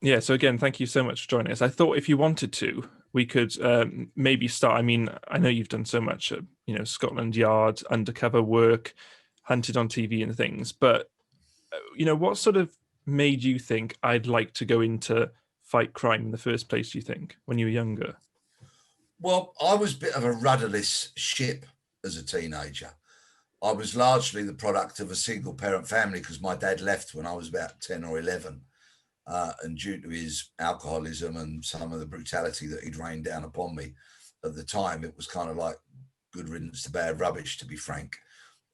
Yeah, so again, thank you so much for joining us. I thought if you wanted to, we could maybe start. I mean, I know you've done so much, Scotland Yard, undercover work, hunted on TV and things, but what sort of made you think I'd like to go into fight crime in the first place, do you think, when you were younger? Well, I was a bit of a rudderless ship as a teenager. I was largely the product of a single parent family because my dad left when I was about 10 or 11. And due to his alcoholism and some of the brutality that he'd rained down upon me at the time, it was kind of like good riddance to bad rubbish, to be frank.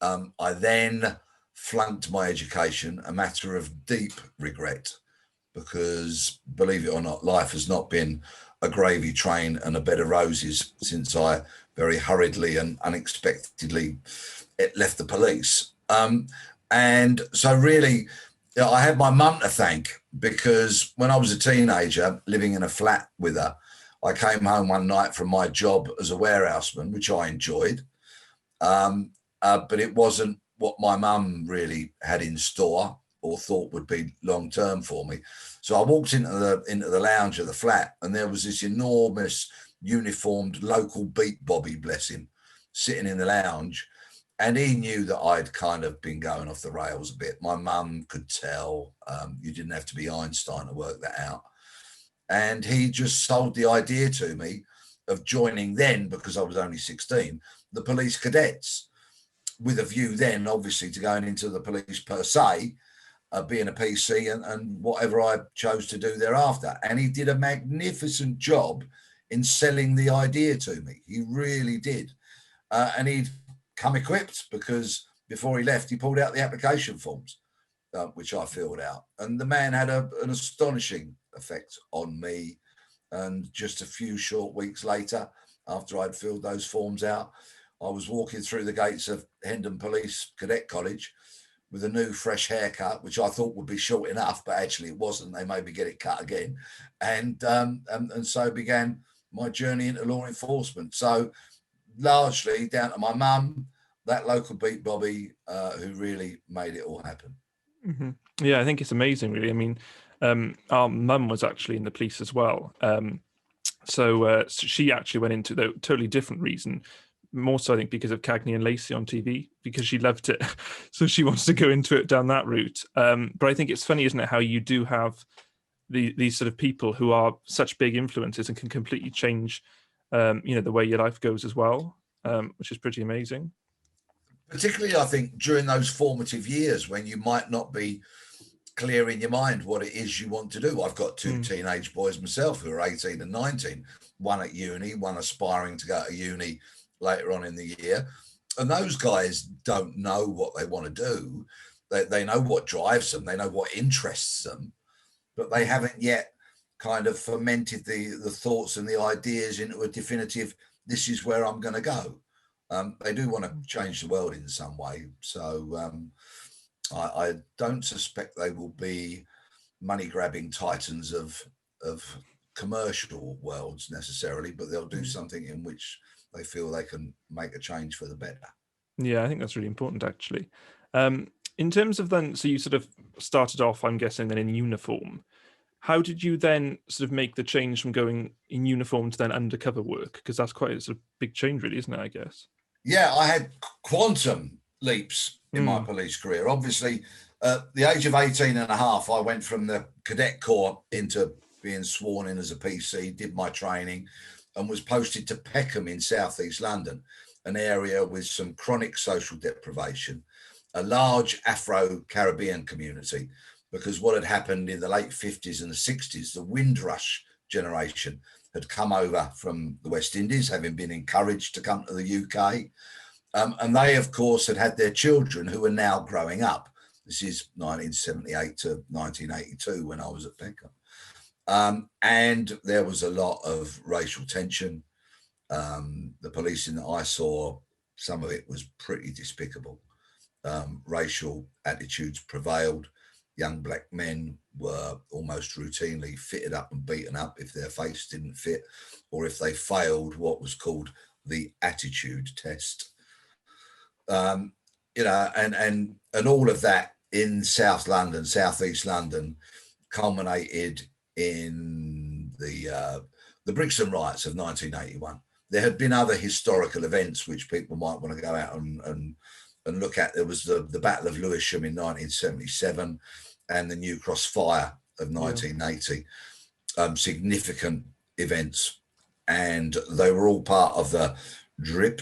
I then flunked my education, a matter of deep regret, because believe it or not, life has not been a gravy train and a bed of roses since I very hurriedly and unexpectedly left the police. And so, really, I had my mum to thank because when I was a teenager living in a flat with her, I came home one night from my job as a warehouseman, which I enjoyed. But it wasn't what my mum really had in store or thought would be long term for me. So I walked into the lounge of the flat, and there was this enormous uniformed local beat Bobby, bless him, sitting in the lounge. And he knew that I'd kind of been going off the rails a bit. My mum could tell. You didn't have to be Einstein to work that out. And he just sold the idea to me of joining then, because I was only 16, the police cadets, with a view then, obviously, to going into the police per se, being a PC and whatever I chose to do thereafter. And he did a magnificent job in selling the idea to me. He really did. And he'd come equipped because before he left, he pulled out the application forms, which I filled out. And the man had an astonishing effect on me. And just a few short weeks later, after I'd filled those forms out, I was walking through the gates of Hendon Police Cadet College with a new fresh haircut, which I thought would be short enough, but actually it wasn't. They made me get it cut again. And so began my journey into law enforcement. So largely down to my mum, that local beat Bobby, who really made it all happen. Mm-hmm. Yeah, I think it's amazing, really. I mean, our mum was actually in the police as well. So she actually went into the totally different reason, more so I think because of Cagney and Lacey on TV, because she loved it. So she wants to go into it down that route. But I think it's funny, isn't it, how you do have these sort of people who are such big influences and can completely change, the way your life goes as well, which is pretty amazing. Particularly, I think, during those formative years when you might not be clear in your mind what it is you want to do. I've got two teenage boys myself who are 18 and 19, one at uni, one aspiring to go to uni later on in the year. And those guys don't know what they want to do. They know what drives them, they know what interests them, but they haven't yet kind of fermented the thoughts and the ideas into a definitive, this is where I'm going to go. They do want to change the world in some way. So I don't suspect they will be money grabbing titans of commercial worlds necessarily, but they'll do something in which they feel they can make a change for the better. Yeah, I think that's really important, actually. In terms of then, so you sort of started off, I'm guessing, then in uniform. How did you then sort of make the change from going in uniform to then undercover work? Because that's quite a sort of big change, really, isn't it, I guess? Yeah, I had quantum leaps in my Mm. police career. Obviously, at the age of 18 and a half, I went from the cadet corps into being sworn in as a PC, did my training, and was posted to Peckham in southeast London, an area with some chronic social deprivation, a large Afro-Caribbean community, because what had happened in the late 50s and the 60s, the Windrush generation had come over from the West Indies, having been encouraged to come to the UK. And they, of course, had their children who are now growing up. This is 1978 to 1982 when I was at Peckham. And there was a lot of racial tension. The policing that I saw, some of it was pretty despicable. Racial attitudes prevailed. Young black men were almost routinely fitted up and beaten up if their face didn't fit, or if they failed what was called the attitude test. And all of that in South London, Southeast London, culminated in the Brixton riots of 1981. There had been other historical events which people might want to go out and look at. There was the Battle of Lewisham in 1977 and the New Cross Fire of 1980, significant events. And they were all part of the drip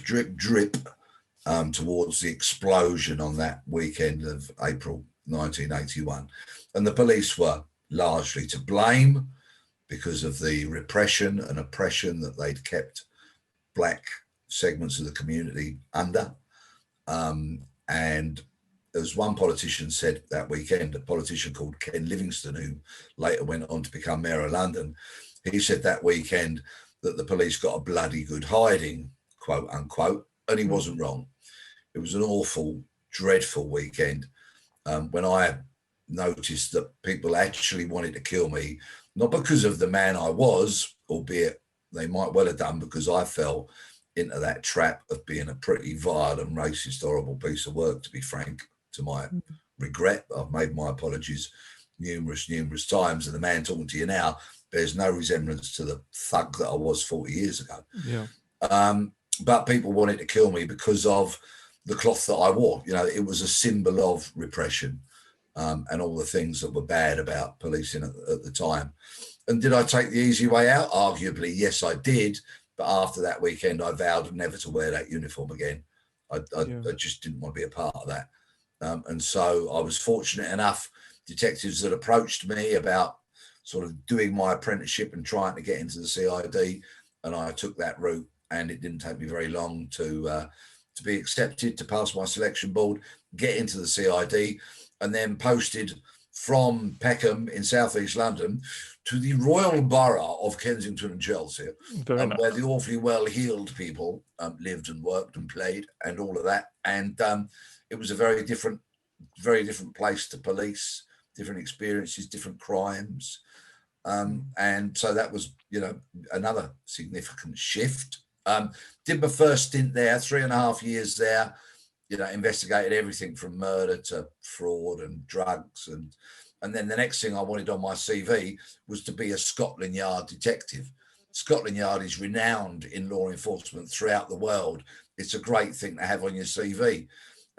towards the explosion on that weekend of April 1981. And the police were largely to blame because of the repression and oppression that they'd kept black segments of the community under. And as one politician said that weekend, a politician called Ken Livingstone, who later went on to become Mayor of London, he said that weekend that the police got a bloody good hiding, quote unquote, and he wasn't wrong. It was an awful, dreadful weekend when I noticed that people actually wanted to kill me, not because of the man I was, albeit they might well have done, because I fell into that trap of being a pretty vile and racist, horrible piece of work, to be frank, to my regret. I've made my apologies numerous times, and the man talking to you now bears no resemblance to the thug that I was 40 years ago. Yeah. But people wanted to kill me because of the cloth that I wore. You know, it was a symbol of repression and all the things that were bad about policing at the time. And did I take the easy way out? Arguably, yes, I did. But after that weekend, I vowed never to wear that uniform again. I just didn't want to be a part of that. And so I was fortunate enough, detectives that approached me about sort of doing my apprenticeship and trying to get into the CID, and I took that route, and it didn't take me very long to be accepted, to pass my selection board, get into the CID, and then posted from Peckham in southeast London to the Royal Borough of Kensington and Chelsea, where the awfully well-heeled people lived and worked and played and all of that. And it was a very different place to police, different experiences, different crimes. And so that was, you know, another significant shift. Did my first stint there, 3.5 years there, you know, investigated everything from murder to fraud and drugs. And then the next thing I wanted on my CV was to be a Scotland Yard detective. Scotland Yard is renowned in law enforcement throughout the world. It's a great thing to have on your CV.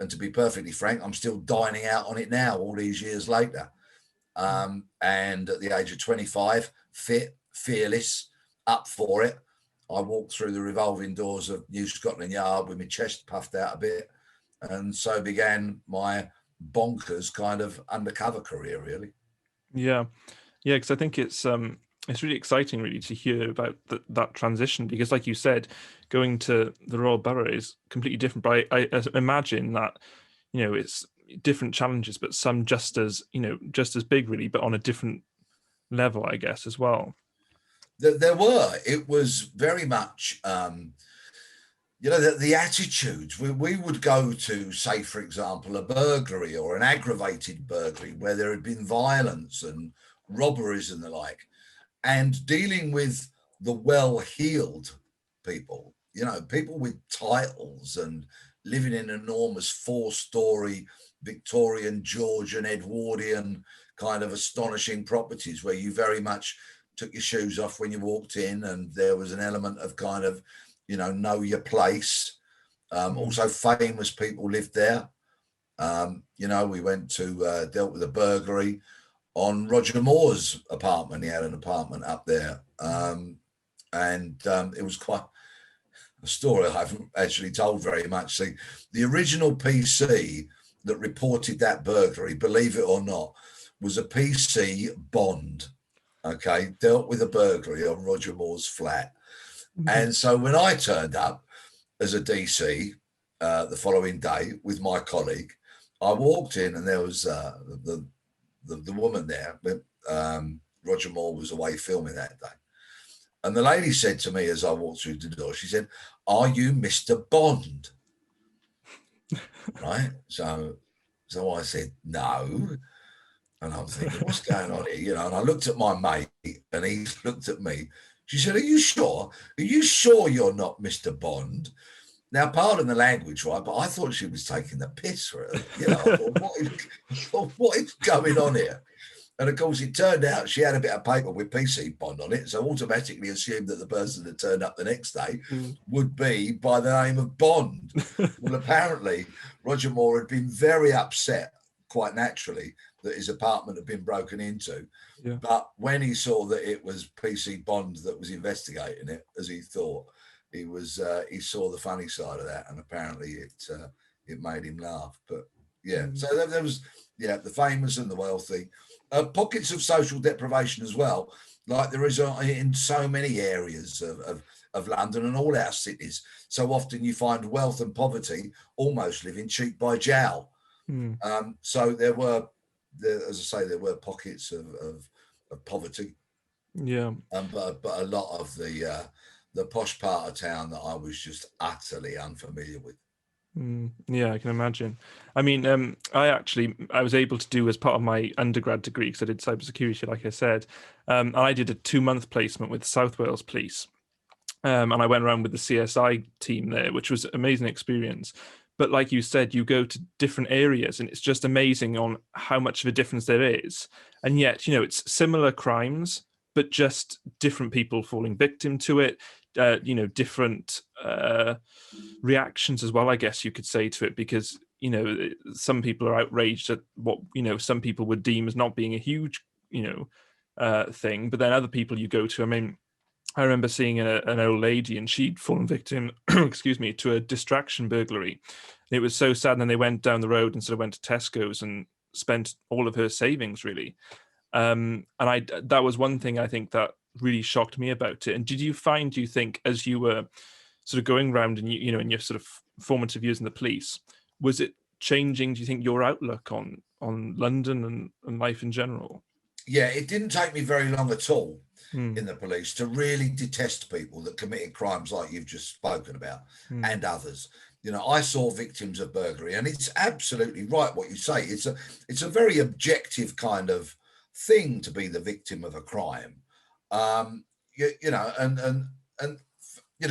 And to be perfectly frank, I'm still dining out on it now, all these years later. And at the age of 25, fit, fearless, up for it, I walked through the revolving doors of New Scotland Yard with my chest puffed out a bit. And so began my bonkers kind of undercover career, really. Yeah, because I think it's really exciting, really, to hear about that transition, because, like you said, going to the Royal Borough is completely different. But I imagine that, you know, it's different challenges, but some just as big, really, but on a different level, I guess, as well. There were. It was very much. You know, the attitudes, we would go to, say, for example, a burglary or an aggravated burglary where there had been violence and robberies and the like, and dealing with the well-heeled people, you know, people with titles and living in enormous 4-story Victorian, Georgian, Edwardian kind of astonishing properties where you very much took your shoes off when you walked in, and there was an element of kind of, you know your place. Also famous people lived there. You know, we went to dealt with a burglary on Roger Moore's apartment. He had an apartment up there. And it was quite a story I haven't actually told very much. See, the original PC that reported that burglary, believe it or not, was a PC Bond. Okay, dealt with a burglary on Roger Moore's flat. And so when I turned up as a DC the following day with my colleague, I walked in and there was the woman there. Roger Moore was away filming that day. And the lady said to me as I walked through the door, she said, "Are you Mr. Bond?" Right? So I said, "No." And I'm thinking, what's going on here? You know, and I looked at my mate and he looked at me. She said, "Are you sure? Are you sure you're not Mr. Bond?" Now, pardon the language, right? But I thought she was taking the piss, really. You know, I thought, what is going on here? And of course, it turned out she had a bit of paper with PC Bond on it, so automatically assumed that the person that turned up the next day would be by the name of Bond. Well, apparently, Roger Moore had been very upset, quite naturally, that his apartment had been broken into. Yeah. But when he saw that it was PC Bond that was investigating it, as he thought, he saw the funny side of that, and apparently it made him laugh. But yeah, so there was the famous and the wealthy. Pockets of social deprivation as well, like there is in so many areas of London and all our cities. So often you find wealth and poverty almost living cheek by jowl. So there were, as I say, there were pockets of poverty. Yeah. But a lot of the posh part of town that I was just utterly unfamiliar with. Yeah, I can imagine. I mean, I was able to do, as part of my undergrad degree, because I did cybersecurity, like I said, and I did a 2-month placement with South Wales Police, and I went around with the CSI team there, which was an amazing experience. But like you said, you go to different areas, and it's just amazing on how much of a difference there is. And yet, it's similar crimes, but just different people falling victim to it. Different reactions as well, I guess you could say, to it, because some people are outraged at what some people would deem as not being a huge thing, but then other people you go to, I mean, I remember seeing an old lady, and she'd fallen victim excuse me, to a distraction burglary. And it was so sad. And then they went down the road and sort of went to Tesco's and spent all of her savings, really. And that was one thing I think that really shocked me about it. And do you think, as you were sort of going around and in your sort of formative years in the police, was it changing, do you think, your outlook on London and life in general? Yeah, it didn't take me very long at all in the police to really detest people that committed crimes like you've just spoken about and others. I saw victims of burglary, and it's absolutely right what you say. It's a very objective kind of thing to be the victim of a crime. And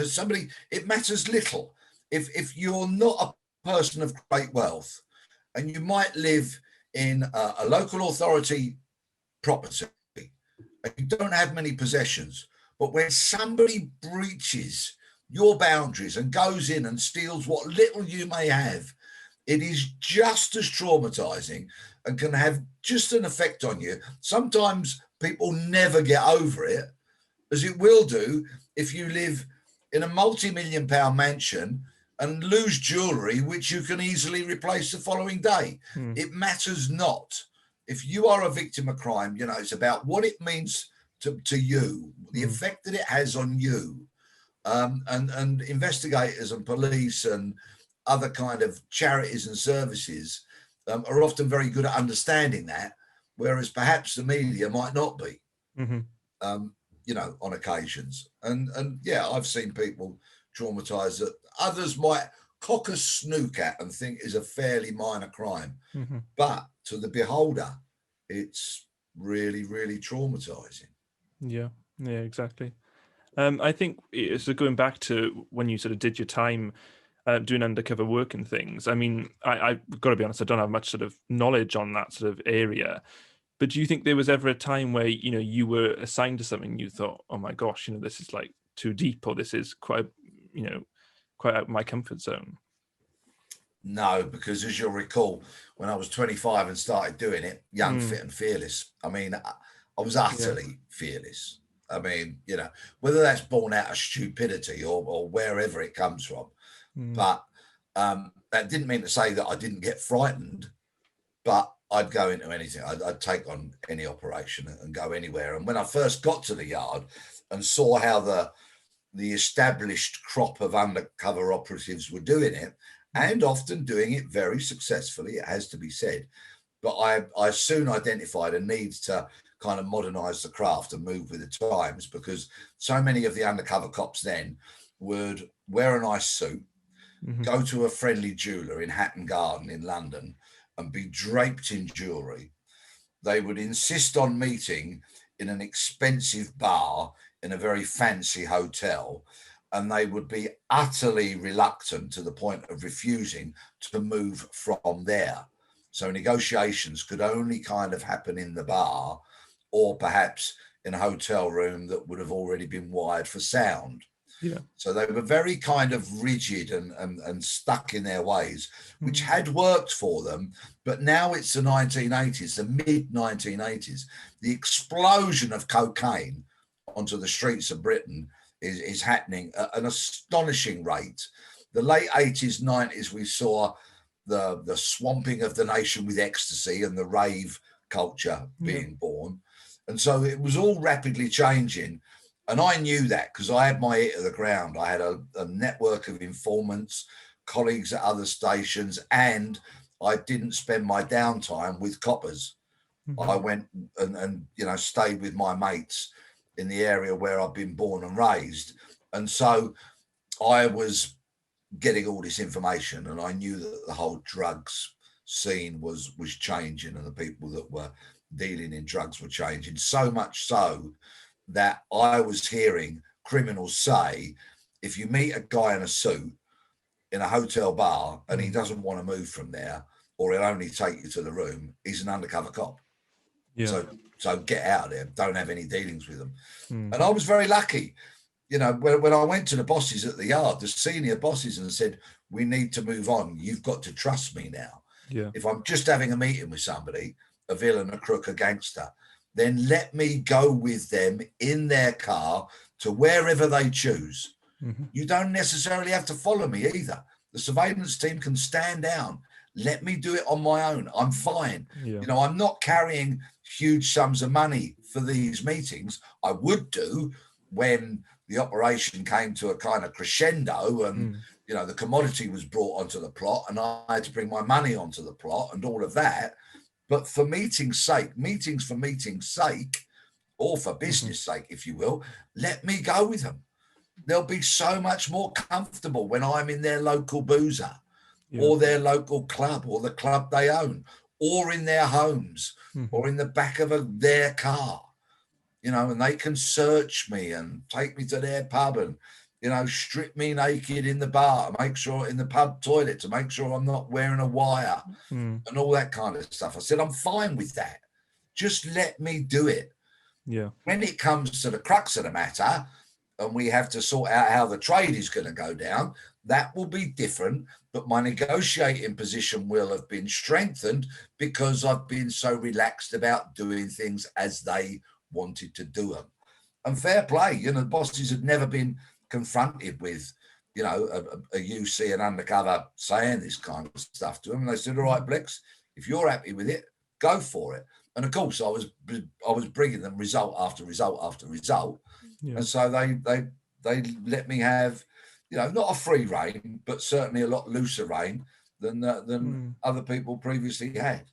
somebody, it matters little if you're not a person of great wealth, and you might live in a local authority property and you don't have many possessions, but when somebody breaches your boundaries and goes in and steals what little you may have, it is just as traumatizing and can have just an effect on you. Sometimes people never get over it, as it will do if you live in a multi-million-pound mansion and lose jewelry which you can easily replace the following day. It matters not. If you are a victim of crime, it's about what it means to you, the effect that it has on you. And investigators and police and other kind of charities and services are often very good at understanding that, whereas perhaps the media might not be, on occasions. And yeah, I've seen people traumatized that others might cock a snook at and think is a fairly minor crime. But to the beholder, it's really, really traumatizing. Yeah, exactly. I think, so going back to when you sort of did your time doing undercover work and things, I mean, I've got to be honest, I don't have much sort of knowledge on that sort of area. But do you think there was ever a time where, you were assigned to something and you thought, oh my gosh, this is like too deep, or this is quite out of my comfort zone? No, because as you'll recall, when I was 25 and started doing it, young, fit and fearless, I mean, I was utterly fearless. I mean, whether that's born out of stupidity or wherever it comes from. But that didn't mean to say that I didn't get frightened, but I'd go into anything. I'd take on any operation and go anywhere. And when I first got to the yard and saw how the established crop of undercover operatives were doing it, and often doing it very successfully, it has to be said. But I soon identified a need to kind of modernize the craft and move with the times, because so many of the undercover cops then would wear a nice suit, go to a friendly jeweler in Hatton Garden in London and be draped in jewelry. They would insist on meeting in an expensive bar in a very fancy hotel, and they would be utterly reluctant, to the point of refusing, to move from there. So negotiations could only kind of happen in the bar, or perhaps in a hotel room that would have already been wired for sound. Yeah. So they were very kind of rigid and stuck in their ways, which Mm. had worked for them. But now it's the 1980s, the mid 1980s. The explosion of cocaine onto the streets of Britain is happening at an astonishing rate. The late 80s, 90s, we saw the swamping of the nation with ecstasy and the rave culture being born. And so it was all rapidly changing. And I knew that because I had my ear to the ground. I had a network of informants, colleagues at other stations, and I didn't spend my downtime with coppers. Mm-hmm. I went and stayed with my mates in the area where I've been born and raised. And so I was getting all this information, and I knew that the whole drugs scene was changing, and the people that were dealing in drugs were changing, so much so that I was hearing criminals say, if you meet a guy in a suit in a hotel bar and he doesn't want to move from there, or he'll only take you to the room, he's an undercover cop. Yeah. So get out of there. Don't have any dealings with them. Mm. And I was very lucky. When I went to the bosses at the yard, the senior bosses, and said, we need to move on. You've got to trust me now. Yeah. If I'm just having a meeting with somebody, a villain, a crook, a gangster, then let me go with them in their car to wherever they choose. Mm-hmm. You don't necessarily have to follow me either. The surveillance team can stand down. Let me do it on my own. I'm fine. Yeah. I'm not carrying huge sums of money for these meetings. I would do when the operation came to a kind of crescendo and, the commodity was brought onto the plot and I had to bring my money onto the plot and all of that. But for meetings for meetings' sake, or for business sake, if you will, let me go with them. They'll be so much more comfortable when I'm in their local boozer or their local club or the club they own or in their homes or in the back of their car, and they can search me and take me to their pub and, strip me naked in the bar, make sure in the pub toilet to make sure I'm not wearing a wire and all that kind of stuff. I said, I'm fine with that. Just let me do it. Yeah. When it comes to the crux of the matter and we have to sort out how the trade is going to go down, that will be different. But my negotiating position will have been strengthened because I've been so relaxed about doing things as they wanted to do them. And fair play, the bosses had never been confronted with, a UC and undercover saying this kind of stuff to them. And they said, all right, Blex, if you're happy with it, go for it. And of course, I was bringing them result after result after result. Yeah. And so they let me have, not a free rein, but certainly a lot looser rein than other people previously had.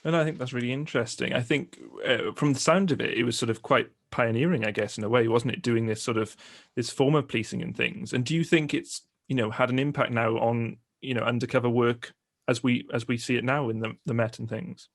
And I think that's really interesting. I think from the sound of it, it was sort of quite pioneering, I guess, in a way, wasn't it? Doing this this form of policing and things. And do you think it's, had an impact now on, undercover work as we see it now in the Met and things?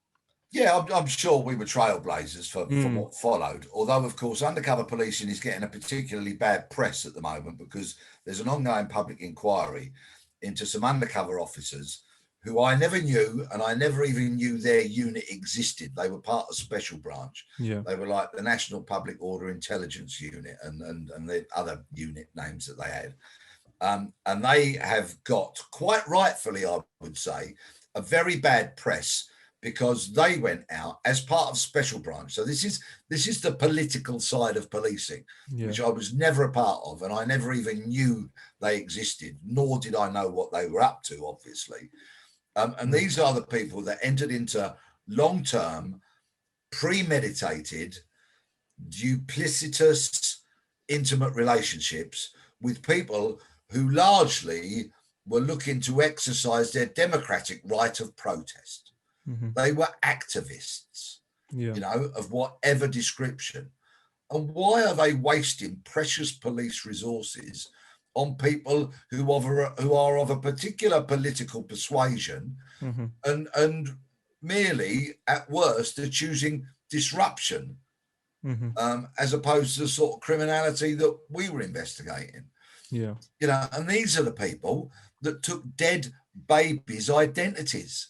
Yeah, I'm sure we were trailblazers for what followed. Although, of course, undercover policing is getting a particularly bad press at the moment because there's an ongoing public inquiry into some undercover officers who I never knew, and I never even knew their unit existed. They were part of Special Branch. Yeah. They were like the National Public Order Intelligence Unit and the other unit names that they had. And they have got, quite rightfully, I would say, a very bad press because they went out as part of Special Branch. So this is the political side of policing, which I was never a part of, and I never even knew they existed, nor did I know what they were up to, obviously. And these are the people that entered into long-term, premeditated, duplicitous, intimate relationships with people who largely were looking to exercise their democratic right of protest. They were activists, of whatever description. And why are they wasting precious police resources on people who are of a particular political persuasion and merely, at worst, are choosing disruption as opposed to the sort of criminality that we were investigating? Yeah. And these are the people that took dead babies' identities.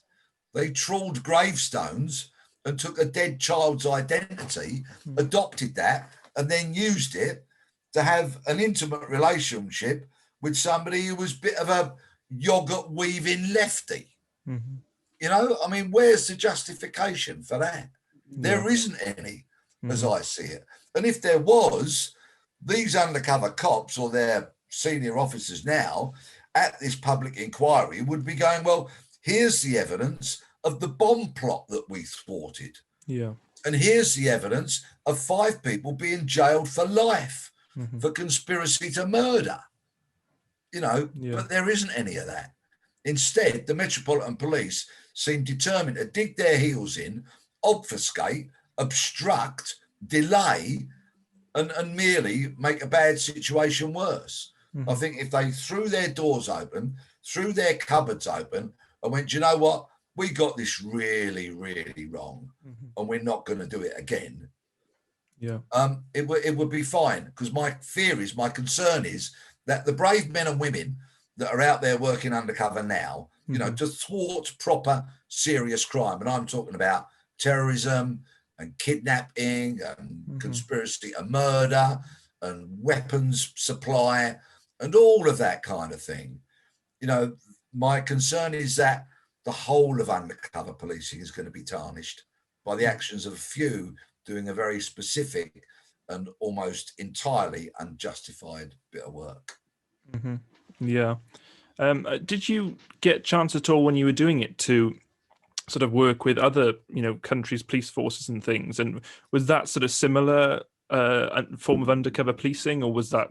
They trawled gravestones and took a dead child's identity, adopted that, and then used it to have an intimate relationship with somebody who was a bit of a yogurt weaving lefty. Mm-hmm. You know, I mean, where's the justification for that? There isn't any, as I see it. And if there was, these undercover cops or their senior officers now at this public inquiry would be going, well, here's the evidence of the bomb plot that we thwarted. Yeah. And here's the evidence of 5 people being jailed for life for conspiracy to murder. You know, but there isn't any of that. Instead, the Metropolitan Police seem determined to dig their heels in, obfuscate, obstruct, delay, and merely make a bad situation worse. I think if they threw their doors open, threw their cupboards open, and went, do you know what? We got this really, really wrong, and we're not going to do it again. Yeah. It would be fine, because my concern is that the brave men and women that are out there working undercover now, you know, to thwart proper serious crime, and I'm talking about terrorism and kidnapping and conspiracy to murder and weapons supply and all of that kind of thing. You know, my concern is that the whole of undercover policing is going to be tarnished by the actions of a few doing a very specific and almost entirely unjustified bit of work. Yeah. Did you get a chance at all when you were doing it to sort of work with other, you know, countries' police forces and things? And was that sort of similar form of undercover policing, or was that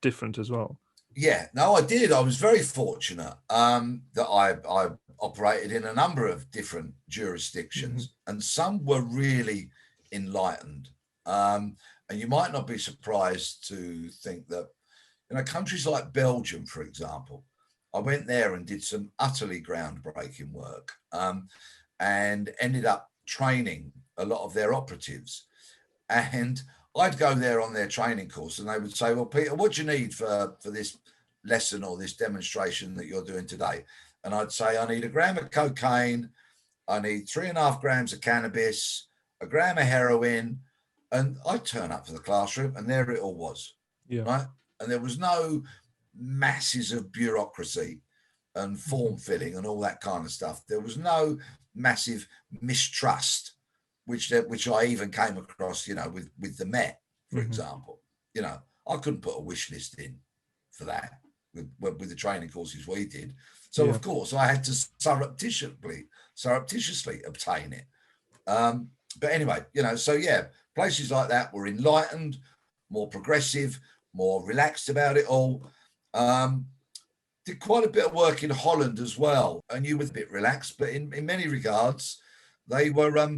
different as well? Yeah, no, I did. I was very fortunate that I operated in a number of different jurisdictions, and some were really enlightened. And you might not be surprised to think that, you know, countries like Belgium, for example, I went there and did some utterly groundbreaking work, and ended up training a lot of their operatives. And I'd go there on their training course, and they would say, well, Peter, what do you need for this lesson or this demonstration that you're doing today? And I'd say, I need a gram of cocaine, I need 3.5 grams of cannabis, a gram of heroin. And I'd turn up for the classroom, and there it all was. Right. And there was no masses of bureaucracy and form filling and all that kind of stuff. There was no massive mistrust, which I even came across, you know, with the Met, for example. You know, I couldn't put a wish list in for that with the training courses we did. So of course I had to surreptitiously obtain it. But anyway, you know, so yeah, places like that were enlightened, more progressive, more relaxed about it all. Did quite a bit of work in Holland as well, and you were a bit relaxed, but in many regards, they were a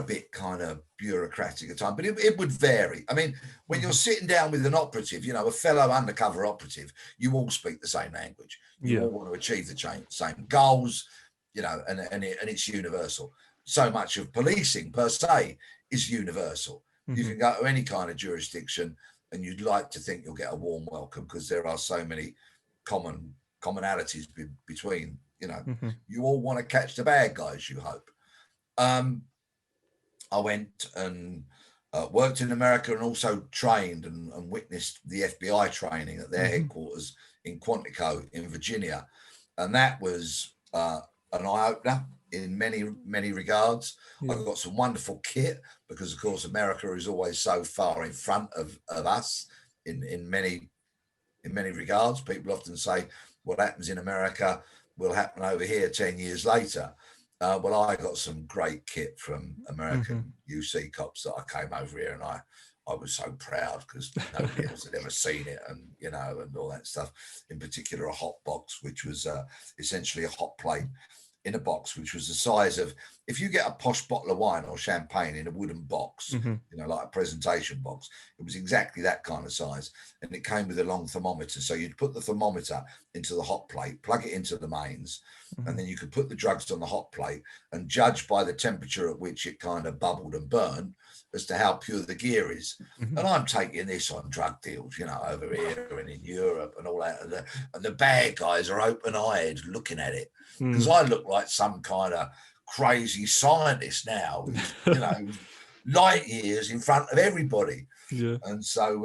bit kind of bureaucratic at times, but it would vary. I mean, when you're sitting down with an operative, you know, a fellow undercover operative, you all speak the same language. You all want to achieve the same goals, you know, and it's universal. So much of policing per se is universal. You can go to any kind of jurisdiction, and you'd like to think you'll get a warm welcome because there are so many commonalities between, you know, you all want to catch the bad guys, you hope. I went and worked in America, and also trained and witnessed the FBI training at their headquarters in Quantico in Virginia. And that was an eye-opener in many regards. I got some wonderful kit because, of course, America is always so far in front of us in many regards. People often say what happens in America will happen over here 10 years later. Well, I got some great kit from American UC cops that I came over here, and I was so proud because nobody else had ever seen it, and you know, and all that stuff. In particular, a hot box, which was essentially a hot plate in a box, which was the size of, if you get a posh bottle of wine or champagne in a wooden box, you know, like a presentation box, it was exactly that kind of size. And it came with a long thermometer. So you'd put the thermometer into the hot plate, plug it into the mains, and then you could put the drugs on the hot plate and judge by the temperature at which it kind of bubbled and burned, as to how pure the gear is. And I'm taking this on drug deals, you know, over here and in Europe and all that. And the bad guys are open-eyed looking at it, because I look like some kind of crazy scientist now, you know, light years in front of everybody. Yeah. And so,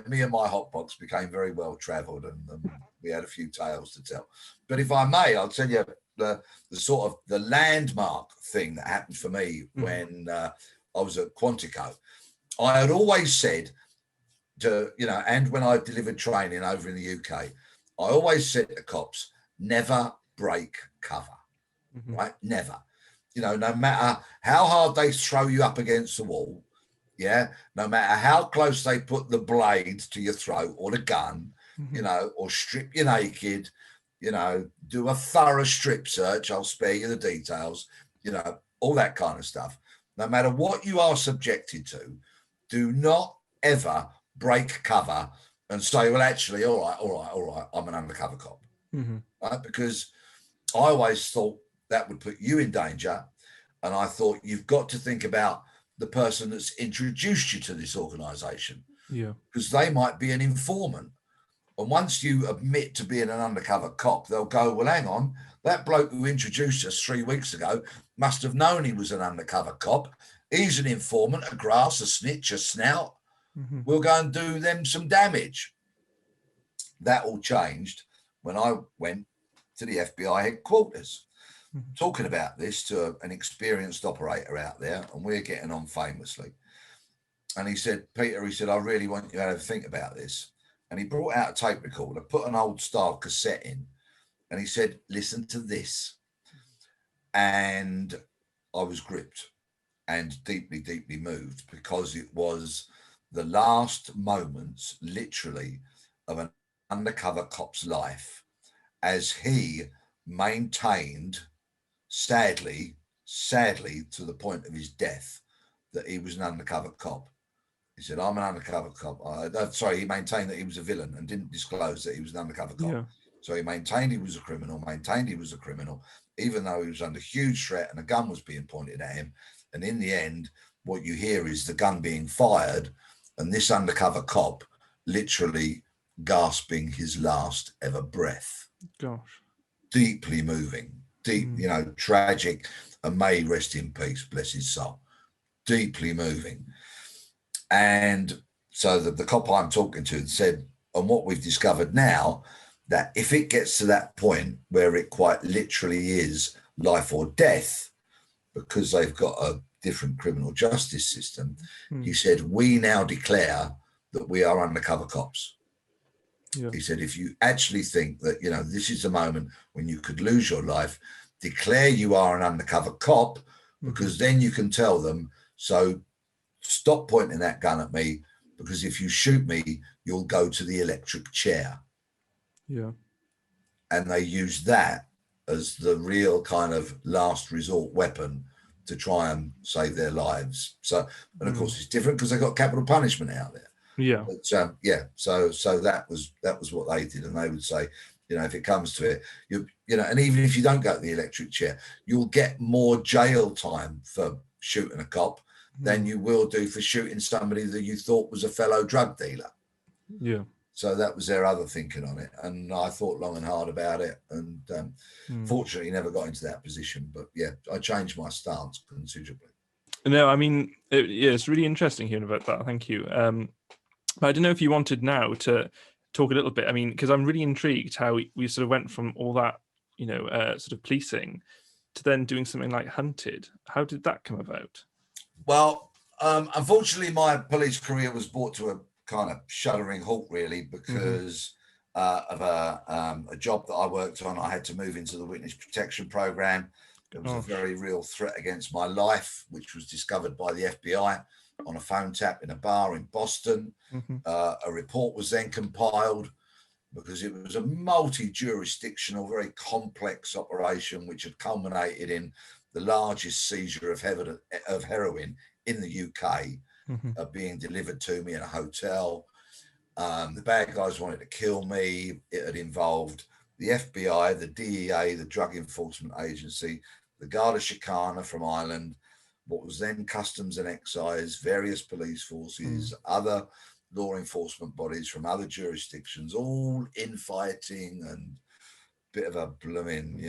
me and my hotbox became very well travelled, and we had a few tales to tell. But if I may, I'll tell you the sort of the landmark thing that happened for me when I was at Quantico. I had always said to, you know, and when I delivered training over in the UK, I always said to cops, never break cover, right? Never. You know, no matter how hard they throw you up against the wall, yeah, no matter how close they put the blade to your throat or the gun, you know, or strip you naked, you know, do a thorough strip search. I'll spare you the details, you know, all that kind of stuff. No matter what you are subjected to, do not ever break cover and say, well, actually, all right, I'm an undercover cop. Right? Because I always thought that would put you in danger. And I thought you've got to think about the person that's introduced you to this organization. Yeah. Because they might be an informant. And once you admit to being an undercover cop, they'll go, well, hang on, that bloke who introduced us 3 weeks ago must have known he was an undercover cop. He's an informant, a grass, a snitch, a snout. We'll go and do them some damage. That all changed when I went to the FBI headquarters, talking about this to an experienced operator out there, and we're getting on famously. And he said, Peter, he said, I really want you to have a think about this. And he brought out a tape recorder, put an old style cassette in, and he said, listen to this. And I was gripped and deeply, deeply moved, because it was the last moments, literally, of an undercover cop's life, as he maintained, sadly, to the point of his death, that he was an undercover cop. He said, I'm an undercover cop. He maintained that he was a villain and didn't disclose that he was an undercover cop. Yeah. So he maintained he was a criminal, even though he was under huge threat and a gun was being pointed at him. And in the end, what you hear is the gun being fired and this undercover cop literally gasping his last ever breath. Gosh. Deeply moving, you know, tragic, and may rest in peace, bless his soul. Deeply moving. And so the cop I'm talking to said, and what we've discovered now, that if it gets to that point where it quite literally is life or death, because they've got a different criminal justice system, he said, we now declare that we are undercover cops. Yeah. He said, if you actually think that, you know, this is the moment when you could lose your life, declare you are an undercover cop, because then you can tell them, so stop pointing that gun at me, because if you shoot me, you'll go to the electric chair. Yeah. And they use that as the real kind of last resort weapon to try and save their lives. So, and of course it's different because they've got capital punishment out there. Yeah. But so that was what they did. And they would say, you know, if it comes to it, you know, and even if you don't go to the electric chair, you'll get more jail time for shooting a cop than you will do for shooting somebody that you thought was a fellow drug dealer. Yeah. So that was their other thinking on it. And I thought long and hard about it. And fortunately never got into that position. But yeah, I changed my stance considerably. No, I mean, it's really interesting hearing about that. Thank you. But I don't know if you wanted now to talk a little bit. I mean, because I'm really intrigued how we sort of went from all that, you know, sort of policing to then doing something like Hunted. How did that come about? Well, unfortunately, my police career was brought to a kind of shuddering halt, really, because of a job that I worked on. I had to move into the witness protection program. There was a very real threat against my life, which was discovered by the FBI on a phone tap in a bar in Boston. A report was then compiled, because it was a multi-jurisdictional, very complex operation, which had culminated in the largest seizure of heroin in the UK, being delivered to me in a hotel. The bad guys wanted to kill me. It had involved the FBI, the DEA, the Drug Enforcement Agency, the Garda Síochána from Ireland, what was then Customs and Excise, various police forces, other law enforcement bodies from other jurisdictions, all infighting and bit of a blooming,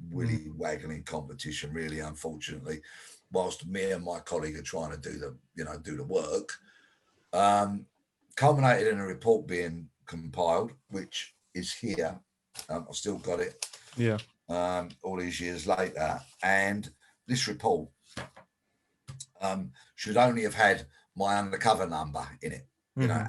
willy waggling competition, really, unfortunately, whilst me and my colleague are trying to do the work. Culminated in a report being compiled, which is here. I've still got it. Yeah. All these years later, and this report should only have had my undercover number in it,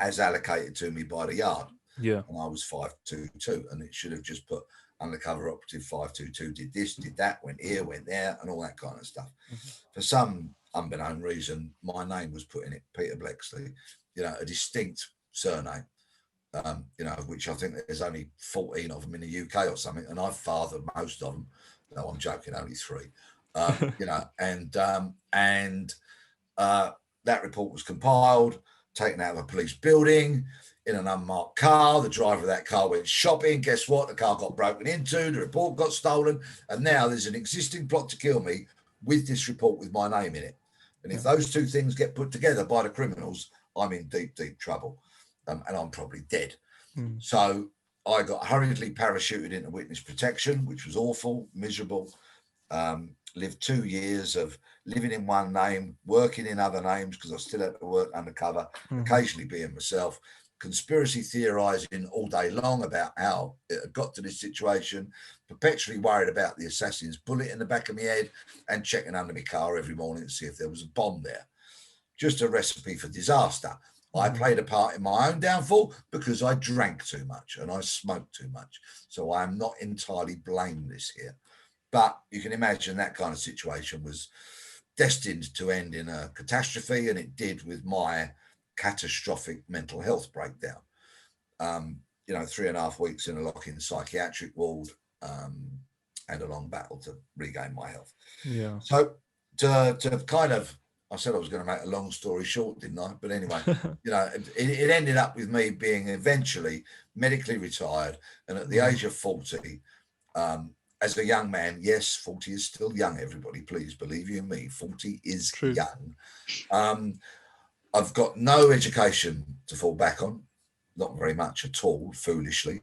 as allocated to me by the yard. Yeah. And I was 522, and it should have just put undercover operative 522 did this, did that, went here, went there, and all that kind of stuff. For some unbeknown reason, my name was put in it, Peter Bleksley, a distinct surname, which I think there's only 14 of them in the UK or something, and I've fathered most of them. No, I'm joking, only 3. That report was compiled, taken out of a police building in an unmarked car. The driver of that car went shopping. Guess what? The car got broken into. The report got stolen. And now there's an existing plot to kill me with this report with my name in it. And if those two things get put together by the criminals, I'm in deep, deep trouble. And I'm probably dead. So I got hurriedly parachuted into witness protection, which was awful, miserable. Lived 2 years of living in one name, working in other names because I still had to work undercover, occasionally being myself, conspiracy theorizing all day long about how it had got to this situation, perpetually worried about the assassin's bullet in the back of my head, and checking under my car every morning to see if there was a bomb there. Just a recipe for disaster. I played a part in my own downfall because I drank too much and I smoked too much. So I am not entirely blameless here. But you can imagine that kind of situation was destined to end in a catastrophe, and it did with my catastrophic mental health breakdown. 3.5 weeks in a lock-in psychiatric ward, and a long battle to regain my health. Yeah. So to kind of, I said I was going to make a long story short, didn't I? But anyway, it ended up with me being eventually medically retired, and at the age of 40, as a young man, yes, 40 is still young, everybody, please believe you me, 40 is True. young. I've got no education to fall back on, not very much at all, foolishly.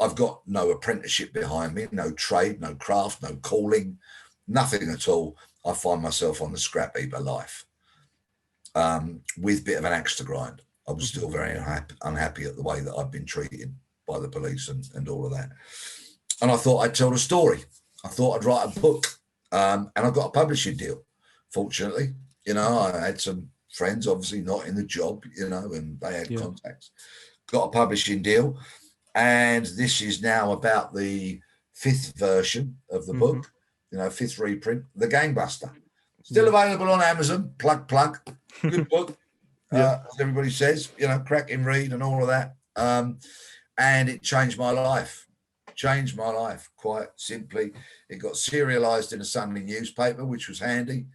I've got no apprenticeship behind me, no trade, no craft, no calling, nothing at all. I find myself on the scrap heap of life, with a bit of an axe to grind. I was still very unhappy at the way that I've been treated by the police and all of that. And I thought I'd tell the story. I thought I'd write a book, and I got a publishing deal. Fortunately, I had some friends, obviously not in the job, and they had contacts. Got a publishing deal, and this is now about the 5th version of the book, 5th reprint, The Gangbuster. Still available on Amazon. Plug. Good book, as everybody says. Cracking read and all of that. And it changed my life. Quite simply. It got serialized in a Sunday newspaper, which was handy.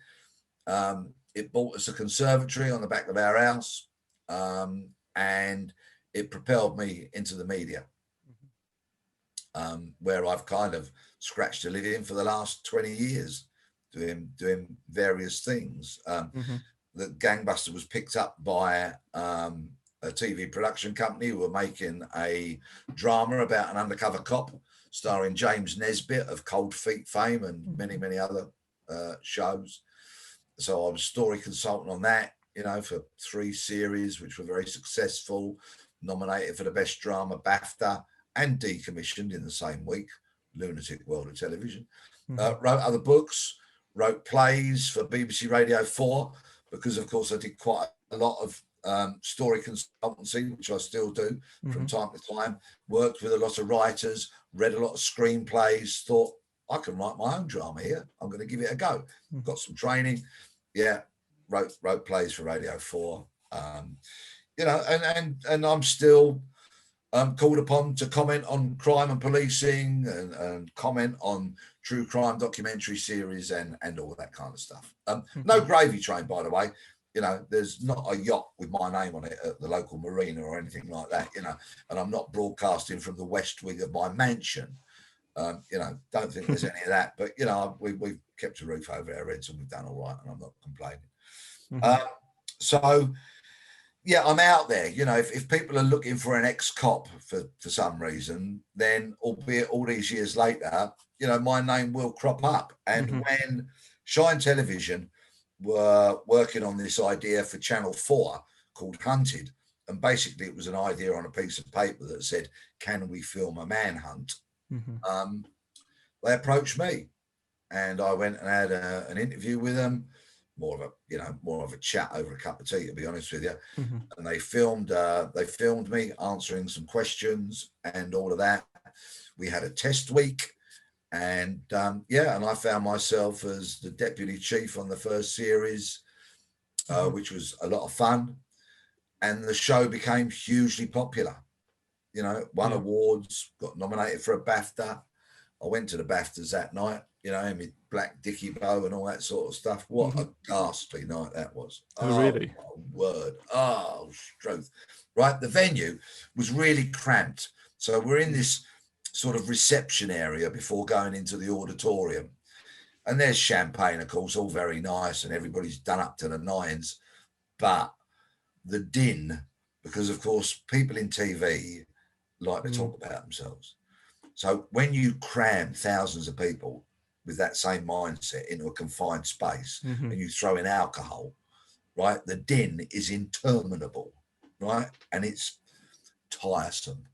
It bought us a conservatory on the back of our house, and it propelled me into the media, where I've kind of scratched a living for the last 20 years, doing various things. The Gangbuster was picked up by a TV production company who were making a drama about an undercover cop starring James Nesbitt of Cold Feet fame and many, many other shows. So I was story consultant on that, for 3 series, which were very successful, nominated for the Best Drama BAFTA and decommissioned in the same week, Lunatic World of Television. Wrote other books, wrote plays for BBC Radio 4, because, of course, I did quite a lot of story consultancy, which I still do from time to time, worked with a lot of writers, read a lot of screenplays, thought, I can write my own drama here. I'm going to give it a go. Got some training. Wrote plays for Radio 4. And I'm still called upon to comment on crime and policing and comment on true crime documentary series and all that kind of stuff. No gravy train, by the way. There's not a yacht with my name on it at the local marina or anything like that, and I'm not broadcasting from the west wing of my mansion. Don't think there's any of that, but, we've kept a roof over our heads, and we've done all right, and I'm not complaining. Mm-hmm. So yeah, I'm out there. You know, if people are looking for an ex-cop for some reason, then albeit all these years later, you know, my name will crop up. And Mm-hmm. when Shine Television were working on this idea for Channel 4 called Hunted, and basically it was an idea on a piece of paper that said, can we film a manhunt? Mm-hmm. They approached me, and I went and had an interview with them, more of a chat over a cup of tea, to be honest with you. Mm-hmm. And they filmed me answering some questions and all of that. We had a test week, and and I found myself as the deputy chief on the first series, which was a lot of fun, and the show became hugely popular. You know, won awards, got nominated for a BAFTA. I went to the BAFTAs that night, you know, with black dicky bow and all that sort of stuff. What a ghastly night that was. Oh, Oh, really? my word. Oh, truth. Right. The venue was really cramped. So we're in this sort of reception area before going into the auditorium. And there's champagne, of course, all very nice, and everybody's done up to the nines. But the din, because, of course, people in TV like to talk about themselves. So when you cram thousands of people with that same mindset into a confined space and you throw in alcohol, right, the din is interminable, right? And it's tiresome.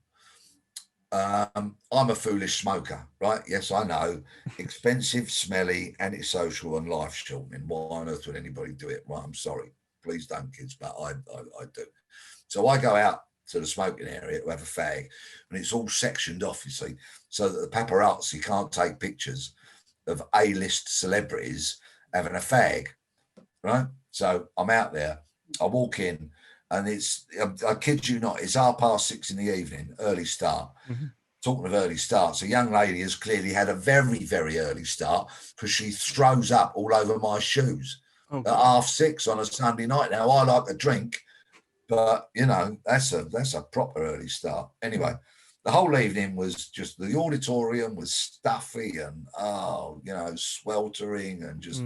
I'm a foolish smoker, right? Yes, I know. Expensive, smelly, antisocial, and life-shortening. Why on earth would anybody do it? Well, I'm sorry. Please don't, kids, but I do. So I go out to the smoking area to have a fag, and it's all sectioned off, you see, so that the paparazzi can't take pictures of A-list celebrities having a fag, right? So I'm out there, I walk in, and I kid you not, it's 6:30 in the evening, early start. Talking of early starts, a young lady has clearly had a very, very early start because she throws up all over my shoes at 6:30 on a Sunday night. Now, I like a drink, but you know, that's a proper early start. Anyway, the whole evening was just, the auditorium was stuffy and sweltering, and just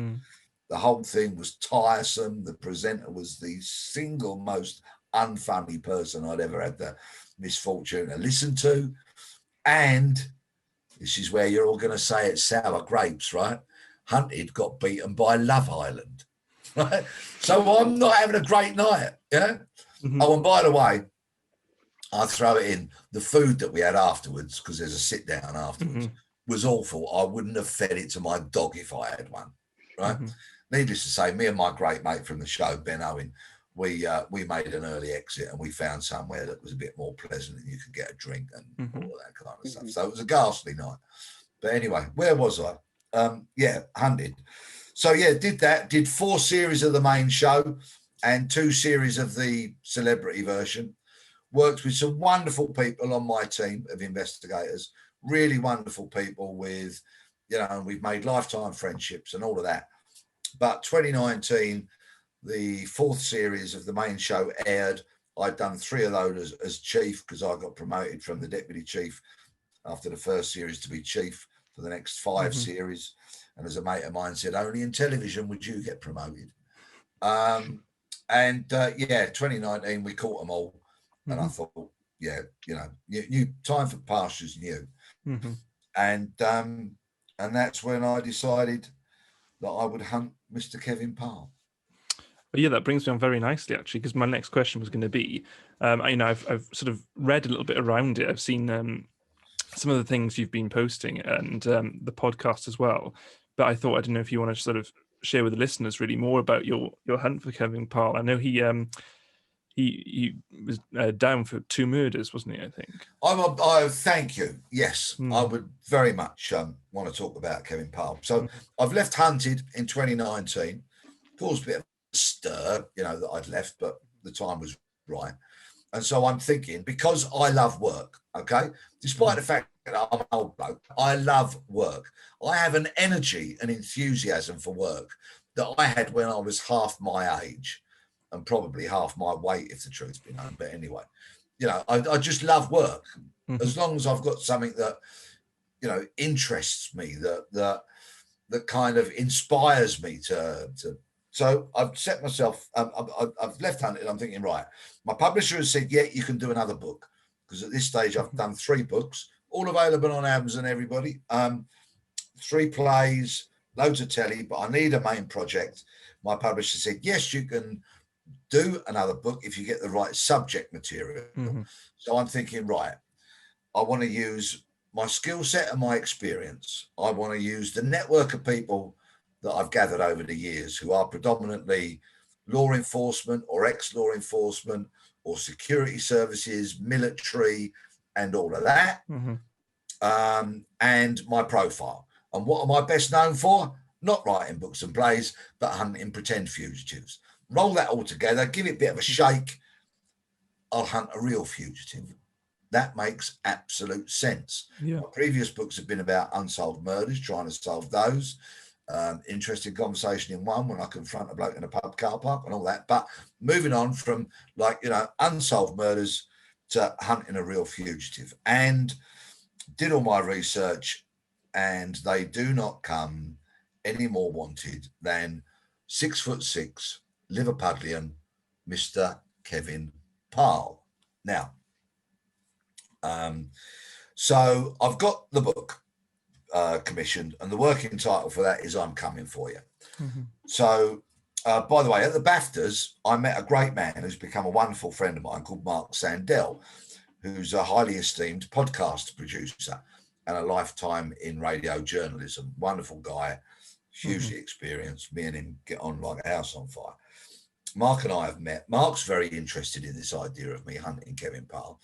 the whole thing was tiresome. The presenter was the single most unfunny person I'd ever had the misfortune to listen to. And this is where you're all going to say it's sour grapes, right? Hunted got beaten by Love Island, right? So I'm not having a great night, yeah? Oh, and by the way, I throw it in, the food that we had afterwards, because there's a sit down afterwards, was awful. I wouldn't have fed it to my dog if I had one, right? Needless to say, me and my great mate from the show, Ben Owen, we made an early exit, and we found somewhere that was a bit more pleasant and you could get a drink and all of that kind of stuff. So it was a ghastly night. But anyway, where was I? Hunted. So yeah, did 4 series of the main show and 2 series of the celebrity version. Worked with some wonderful people on my team of investigators, really wonderful people with, and we've made lifetime friendships and all of that. But 2019, the 4th series of the main show aired. I'd done 3 of those as chief, because I got promoted from the deputy chief after the first series to be chief for the next 5 series. And as a mate of mine said, only in television would you get promoted. 2019, we caught them all. And I thought, new time for pastures new. And that's when I decided that I would hunt Mr. Kevin Parle. But yeah, that brings me on very nicely, actually, because my next question was going to be, I've sort of read a little bit around it. I've seen some of the things you've been posting and the podcast as well. But I thought, I don't know if you want to sort of share with the listeners really more about your hunt for Kevin Parle. I know he was down for 2 murders, wasn't he? I think. I thank you. Yes, I would very much want to talk about Kevin Parle. So I've left Hunted in 2019. Caused a bit of a stir, that I'd left, but the time was right. And so I'm thinking, because I love work, okay, despite the fact that I'm an old bloke, I love work. I have an energy and enthusiasm for work that I had when I was half my age, and probably half my weight, if the truth's be known. But anyway, I just love work. As long as I've got something that, interests me, that that kind of inspires me to. So I've set myself. I've left Hunted. I'm thinking, right. My publisher has said, yeah, you can do another book, because at this stage I've done 3 books, all available on Amazon. Everybody, 3 plays, loads of telly, but I need a main project. My publisher said, yes, you can do another book if you get the right subject material. So I'm thinking, right, I want to use my skill set and my experience. I want to use the network of people that I've gathered over the years who are predominantly law enforcement or ex-law enforcement or security services, military, and all of that. And my profile. And what am I best known for? Not writing books and plays, but hunting pretend fugitives. Roll that all together, give it a bit of a shake. I'll hunt a real fugitive. That makes absolute sense. Yeah. My previous books have been about unsolved murders, trying to solve those. Interesting conversation in one when I confront a bloke in a pub car park and all that. But moving on from, like, unsolved murders to hunting a real fugitive, and did all my research, and they do not come any more wanted than 6'6" Liverpudlian Mr. Kevin Parle. Now, so I've got the book commissioned, and the working title for that is I'm Coming For You. So, by the way, at the BAFTAs, I met a great man who's become a wonderful friend of mine called Mark Sandell, who's a highly esteemed podcast producer and a lifetime in radio journalism. Wonderful guy, hugely experienced. Me and him get on like a house on fire. Mark and I have met. Mark's very interested in this idea of me hunting Kevin Parle.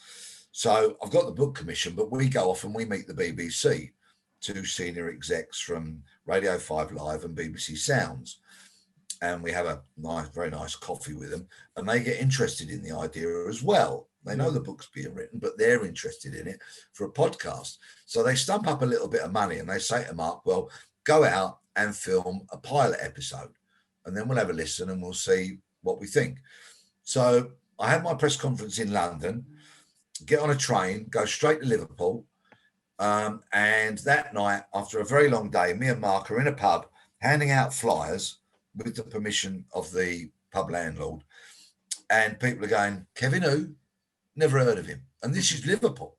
So I've got the book commission, but we go off and we meet the BBC, 2 senior execs from Radio 5 Live and BBC Sounds. And we have a nice, very nice coffee with them, and they get interested in the idea as well. They know the book's being written, but they're interested in it for a podcast. So they stump up a little bit of money and they say to Mark, well, go out and film a pilot episode, and then we'll have a listen and we'll see what we think. So I had my press conference in London, get on a train, go straight to Liverpool. And that night, after a very long day, me and Mark are in a pub handing out flyers with the permission of the pub landlord. And people are going, Kevin who? Never heard of him. And this is Liverpool.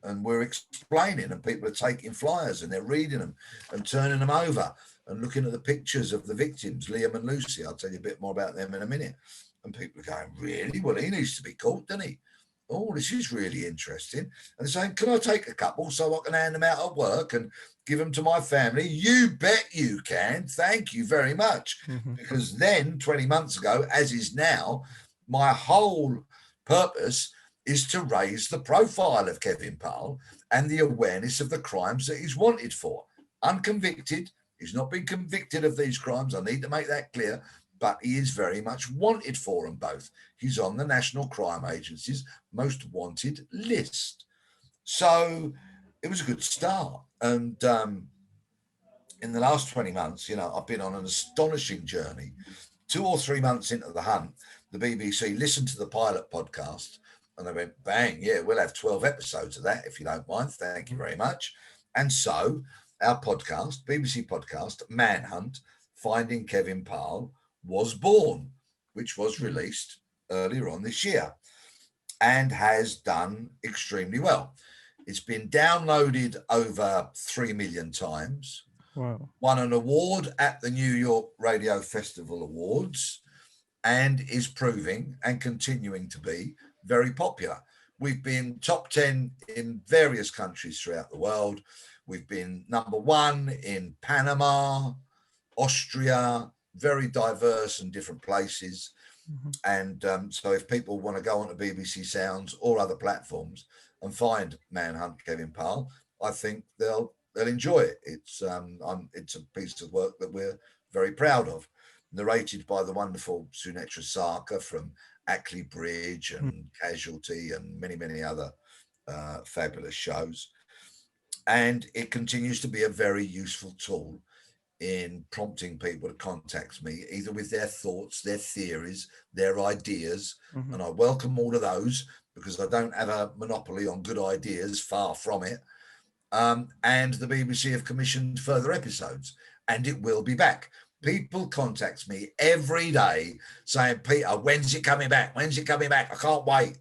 And we're explaining, and people are taking flyers and they're reading them and turning them over and looking at the pictures of the victims, Liam and Lucy. I'll tell you a bit more about them in a minute. And people are going, really? Well, he needs to be caught, doesn't he? Oh, this is really interesting. And they're saying, can I take a couple so I can hand them out at work and give them to my family? You bet you can. Thank you very much. Because then 20 months ago, as is now, my whole purpose is to raise the profile of Kevin Parle and the awareness of the crimes that he's wanted for. Unconvicted. He's not been convicted of these crimes. I need to make that clear. But he is very much wanted for them both. He's on the National Crime Agency's most wanted list. So it was a good start. And in the last 20 months, I've been on an astonishing journey. 2 or 3 months into the hunt, the BBC listened to the pilot podcast and they went, bang, yeah, we'll have 12 episodes of that if you don't mind. Thank you very much. And so our podcast, BBC podcast, Manhunt, Finding Kevin Parle, was born, which was released earlier on this year and has done extremely well. It's been downloaded over 3 million times. Wow. Won an award at the New York Radio Festival Awards and is proving and continuing to be very popular. We've been top 10 in various countries throughout the world. We've been number 1 in Panama, Austria, very diverse and different places. And so if people want to go on to BBC Sounds or other platforms and find Manhunt Kevin Parle, I think they'll enjoy it. It's a piece of work that we're very proud of. Narrated by the wonderful Sunetra Sarkar from Ackley Bridge and Casualty and many, many other fabulous shows. And it continues to be a very useful tool in prompting people to contact me, either with their thoughts, their theories, their ideas. And I welcome all of those because I don't have a monopoly on good ideas, far from it. and the BBC have commissioned further episodes, and it will be back. People contact me every day saying, Peter, when's it coming back? When's it coming back? I can't wait.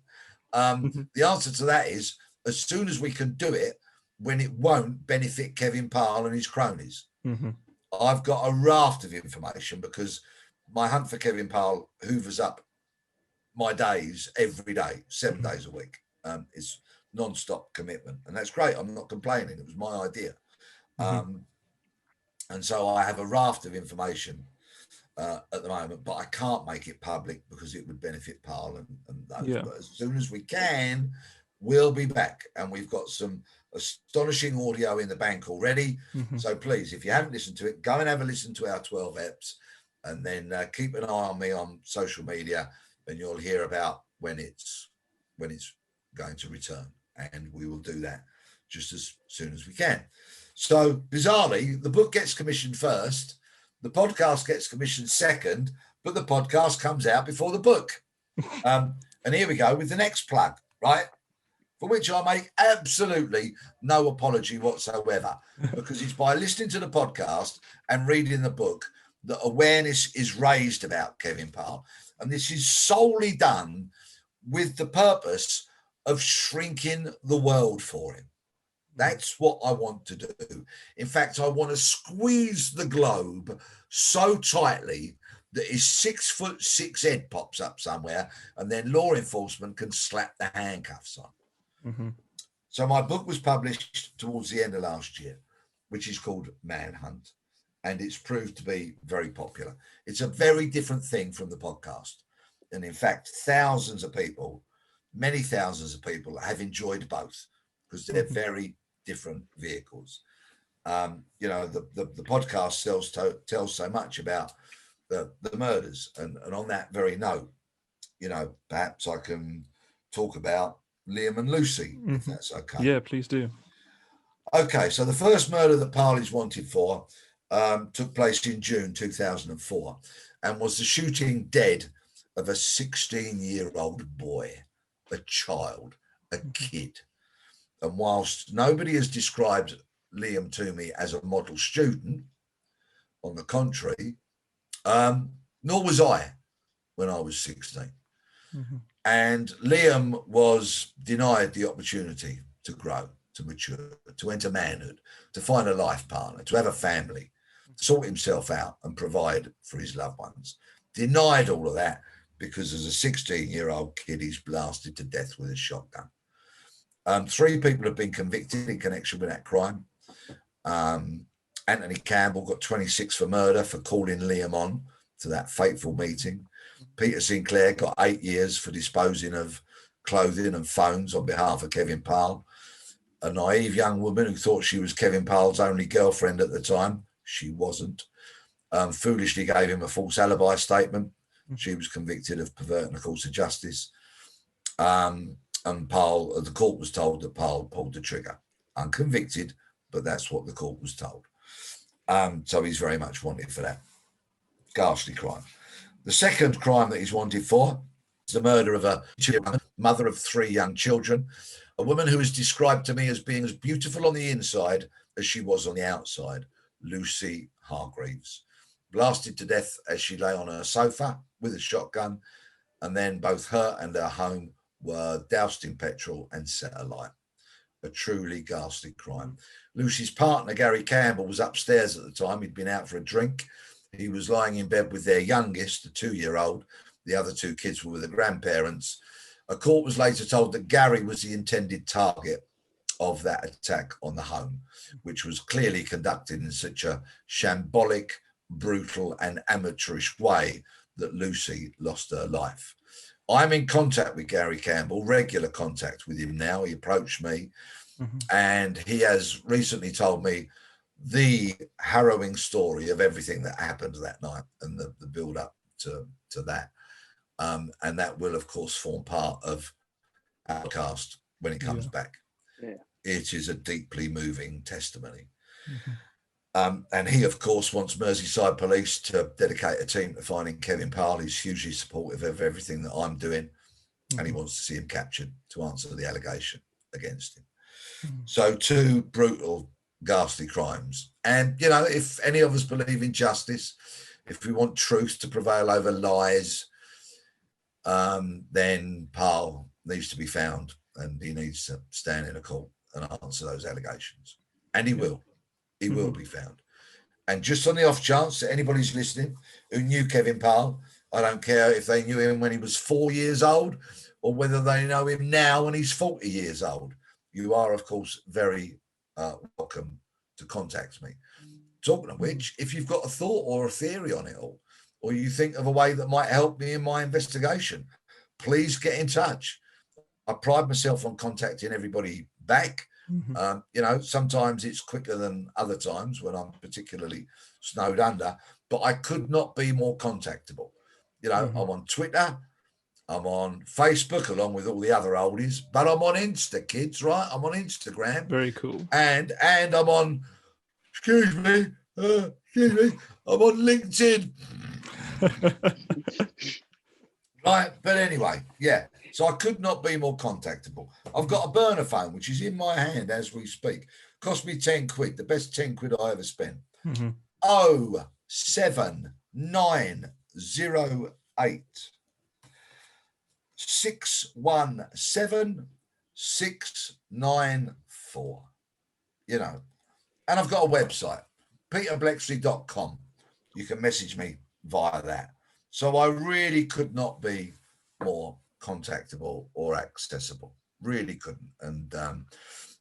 The answer to that is as soon as we can do it, when it won't benefit Kevin Parle and his cronies. I've got a raft of information because my hunt for Kevin Parle hoovers up my days every day, 7 days a week. It's non-stop commitment, and that's great. I'm not complaining. It was my idea. And so I have a raft of information at the moment, but I can't make it public because it would benefit Parle and those. Yeah. But as soon as we can, we'll be back, and we've got some astonishing audio in the bank already. So please, if you haven't listened to it, go and have a listen to our 12 eps, and then keep an eye on me on social media, and you'll hear about when it's going to return, and we will do that just as soon as we can. So bizarrely, the book gets commissioned first, the podcast gets commissioned second, but the podcast comes out before the book. And here we go with the next plug, right? For which I make absolutely no apology whatsoever, because it's by listening to the podcast and reading the book that awareness is raised about Kevin Parle. And this is solely done with the purpose of shrinking the world for him. That's what I want to do. In fact, I want to squeeze the globe so tightly that his 6'6" head pops up somewhere, and then law enforcement can slap the handcuffs on. So my book was published towards the end of last year, which is called Manhunt, and it's proved to be very popular. It's a very different thing from the podcast. And in fact, thousands of people, many thousands of people have enjoyed both because they're very different vehicles. You know, the podcast tells so much about the murders. And on that very note, you know, perhaps I can talk about Liam and Lucy, if that's okay. Yeah, please do. Okay, so the first murder that Parle is wanted for took place in June 2004 and was the shooting dead of a 16-year-old boy, a child, a kid. And whilst nobody has described Liam to me as a model student, on the contrary, nor was I when I was 16. And Liam was denied the opportunity to grow, to mature, to enter manhood, to find a life partner, to have a family, sort himself out and provide for his loved ones. Denied all of that because as a 16-year-old kid, he's blasted to death with a shotgun. 3 people have been convicted in connection with that crime. Anthony Campbell got 26 for murder for calling Liam on to that fateful meeting. Peter Sinclair got 8 years for disposing of clothing and phones on behalf of Kevin Parle. A naive young woman who thought she was Kevin Parle's only girlfriend at the time. She wasn't. Foolishly gave him a false alibi statement. She was convicted of perverting the course of justice. And Parle, the court was told that Parle pulled the trigger. Unconvicted, but that's what the court was told. So he's very much wanted for that. Ghastly crime. The second crime that he's wanted for is the murder of a mother of 3 young children, a woman who is described to me as being as beautiful on the inside as she was on the outside, Lucy Hargreaves. Blasted to death as she lay on her sofa with a shotgun, and then both her and her home were doused in petrol and set alight. A truly ghastly crime. Lucy's partner, Gary Campbell, was upstairs at the time. He'd been out for a drink. He was lying in bed with their youngest, the 2-year-old. The other 2 kids were with their grandparents. A court was later told that Gary was the intended target of that attack on the home, which was clearly conducted in such a shambolic, brutal and amateurish way that Lucy lost her life. I'm in contact with Gary Campbell, regular contact with him now. He approached me and he has recently told me the harrowing story of everything that happened that night and the build up to that. And that will, of course, form part of our cast when it comes back. Yeah. It is a deeply moving testimony. And he, of course, wants Merseyside Police to dedicate a team to finding Kevin Parle. He's hugely supportive of everything that I'm doing. And he wants to see him captured to answer the allegation against him. So 2 brutal, ghastly crimes. And, you know, if any of us believe in justice, if we want truth to prevail over lies, then Parle needs to be found and he needs to stand in a court and answer those allegations. And he will. He will be found. And just on the off chance that anybody's listening who knew Kevin Parle, I don't care if they knew him when he was 4 years old or whether they know him now when he's 40 years old. You are, of course, very welcome to contact me. Talking of which, if you've got a thought or a theory on it all, or you think of a way that might help me in my investigation, please get in touch. I pride myself on contacting everybody back. You know, sometimes it's quicker than other times when I'm particularly snowed under, but I could not be more contactable. You know, I'm on Twitter, I'm on Facebook along with all the other oldies, but I'm on Insta, kids, right? I'm on Instagram. Very cool. And I'm on, excuse me, I'm on LinkedIn. Right, but anyway, yeah. So I could not be more contactable. I've got a burner phone, which is in my hand as we speak. Cost me 10 quid, the best 10 quid I ever spent. 07908 617 694. You know, and I've got a website, peterbleksley.com. You can message me via that. So I really could not be more contactable or accessible. Really couldn't. And,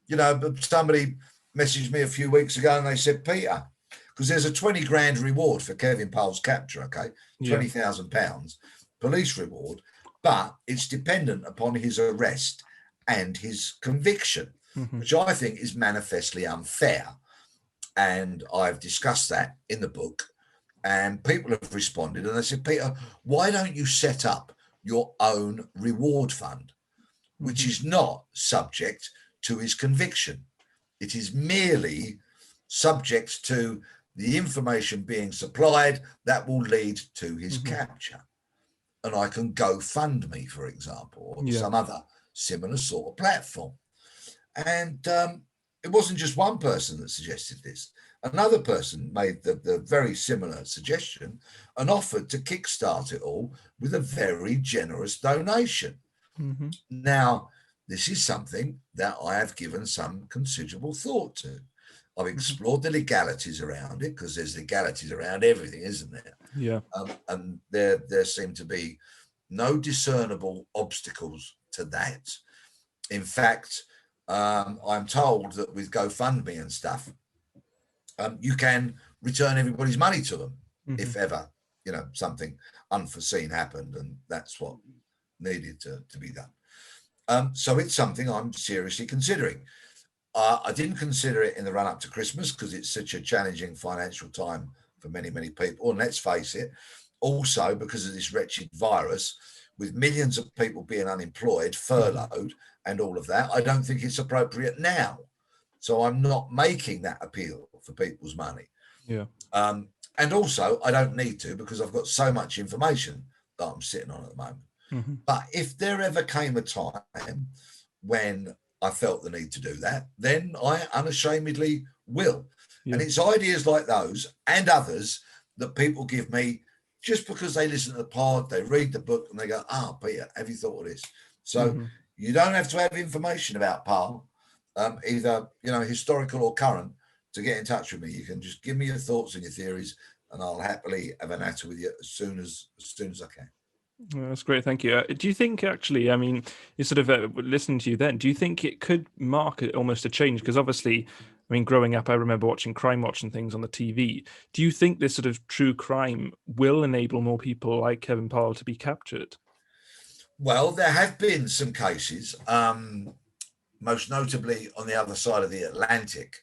you know, but somebody messaged me a few weeks ago and they said, Peter, because there's a 20 grand reward for Kevin Parle's capture, okay? £20,000 police reward, but it's dependent upon his arrest and his conviction, which I think is manifestly unfair. And I've discussed that in the book. And people have responded and they said, Peter, why don't you set up your own reward fund, which is not subject to his conviction? It is merely subject to the information being supplied that will lead to his capture. And I can GoFundMe, for example, or some other similar sort of platform. And it wasn't just one person that suggested this. Another person made the very similar suggestion and offered to kickstart it all with a very generous donation. Now, this is something that I have given some considerable thought to. I've explored the legalities around it, because there's legalities around everything, isn't there? Yeah. And there seem to be no discernible obstacles to that. In fact, I'm told that with GoFundMe and stuff, you can return everybody's money to them if ever, you know, something unforeseen happened, and that's what needed to be done. So it's something I'm seriously considering. I didn't consider it in the run up to Christmas because it's such a challenging financial time for many, many people. And let's face it, also because of this wretched virus, with millions of people being unemployed, furloughed, and all of that, I don't think it's appropriate now. So I'm not making that appeal for people's money. Yeah. And also, I don't need to, because I've got so much information that I'm sitting on at the moment. But if there ever came a time when I felt the need to do that, then I unashamedly will. And it's ideas like those and others that people give me just because they listen to the pod, they read the book, and they go, Peter, have you thought of this? So you don't have to have information about Parle, either, you know, historical or current, to get in touch with me. You can just give me your thoughts and your theories, and I'll happily have a natter with you as soon as I can. Well, that's great, thank you. Do you think, actually, I mean, you sort of listening to you then, do you think it could mark almost a change? Because obviously, I mean, growing up, I remember watching Crime Watch and things on the TV. Do you think this sort of true crime will enable more people like Kevin Parle to be captured? Well, there have been some cases, most notably on the other side of the Atlantic,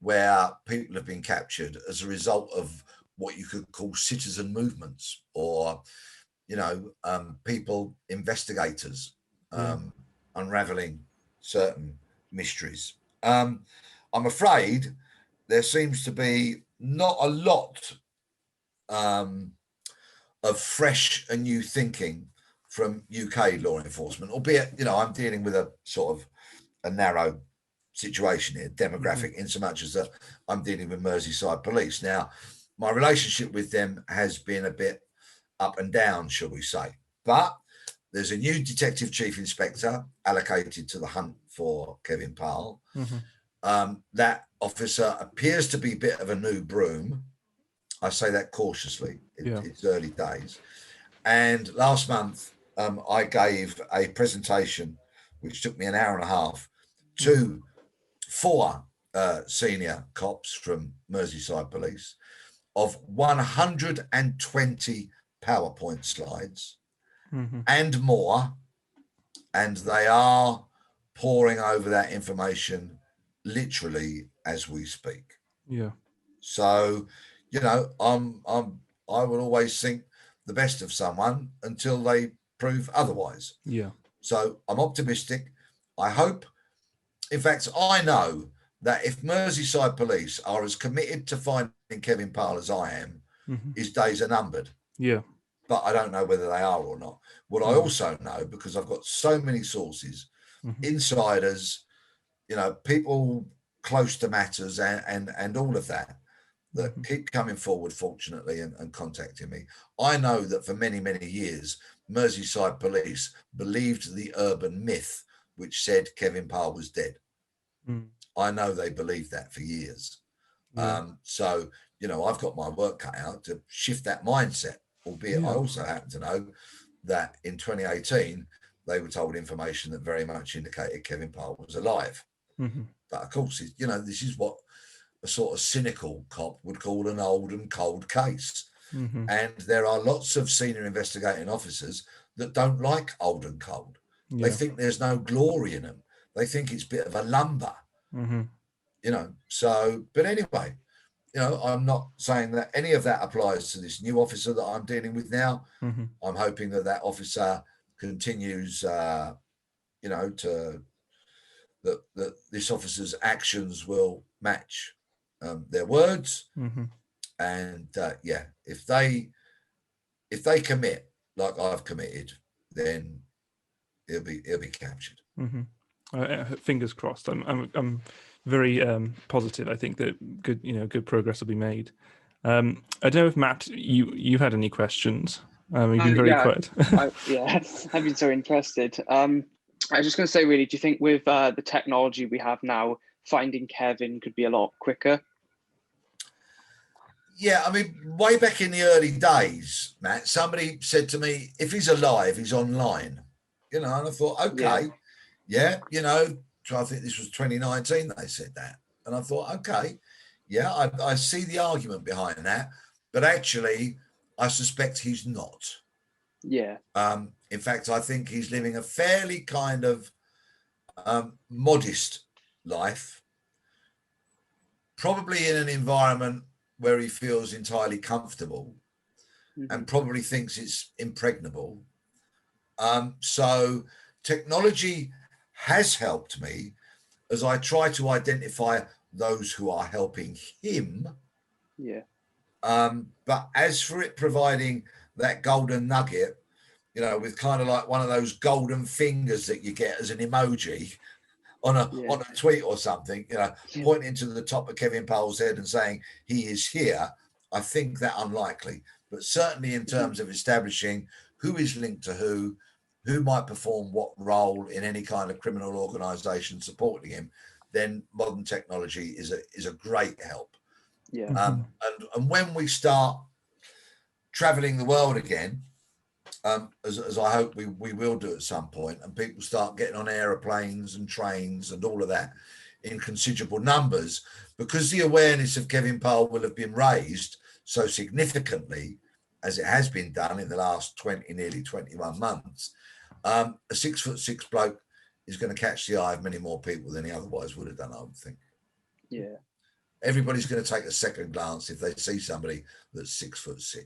where people have been captured as a result of what you could call citizen movements, or, you know, people, investigators, unraveling certain mysteries. I'm afraid there seems to be not a lot of fresh and new thinking from UK law enforcement, albeit, you know, I'm dealing with a sort of a narrow situation here, demographic, in so much as that I'm dealing with Merseyside Police. Now, my relationship with them has been a bit up and down, shall we say. But there's a new Detective Chief Inspector allocated to the hunt for Kevin Parle. That officer appears to be a bit of a new broom. I say that cautiously. It's early days. And last month, I gave a presentation, which took me an hour and a half, to 4 senior cops from Merseyside Police of 120 PowerPoint slides and more. And they are pouring over that information literally as we speak. Yeah. So, you know, I will always think the best of someone until they prove otherwise. Yeah. So I'm optimistic. I hope, in fact, I know that if Merseyside Police are as committed to finding Kevin Parle as I am, his days are numbered. Yeah. But I don't know whether they are or not. What I also know, because I've got so many sources, insiders, you know, people close to matters and all of that, that keep coming forward, fortunately, and contacting me. I know that for many, many years, Merseyside Police believed the urban myth, which said Kevin Parle was dead. I know they believed that for years. So, you know, I've got my work cut out to shift that mindset, albeit I also happen to know that in 2018, they were told information that very much indicated Kevin Parle was alive. But of course, you know, this is what a sort of cynical cop would call an old and cold case. And there are lots of senior investigating officers that don't like old and cold. They think there's no glory in them. They think it's a bit of a lumber, you know. So, but anyway, you know, I'm not saying that any of that applies to this new officer that I'm dealing with now. I'm hoping that that officer continues, you know, to that this officer's actions will match their words. And yeah, if they commit like I've committed, then he'll be captured. Fingers crossed. I'm very positive. I think that good progress will be made. I don't know if Matt, you had any questions. You've been very quiet. I've been so interested. I was just going to say, really, do you think with the technology we have now, finding Kevin could be a lot quicker? Yeah, I mean, way back in the early days, Matt, somebody said to me, if he's alive, he's online. You know, and I thought, okay, yeah, you know, so I think this was 2019 they said that. And I thought, okay, yeah, I see the argument behind that. But actually, I suspect he's not. Yeah. In fact, I think he's living a fairly kind of modest life, probably in an environment where he feels entirely comfortable and probably thinks it's impregnable. So technology has helped me as I try to identify those who are helping him. Yeah. But as for it providing that golden nugget, you know, with kind of like one of those golden fingers that you get as an emoji on a tweet or something, you know, pointing to the top of Kevin Parle's head and saying he is here, I think that unlikely. But certainly in terms of establishing who is linked to who might perform what role in any kind of criminal organisation supporting him, then modern technology is a great help. Yeah. And when we start travelling the world again, as I hope we will do at some point, and people start getting on aeroplanes and trains and all of that in considerable numbers, because the awareness of Kevin Parle will have been raised so significantly as it has been done in the last nearly 21 months, a 6'6" bloke is going to catch the eye of many more people than he otherwise would have done, I would think. Yeah. Everybody's going to take a second glance if they see somebody that's 6'6".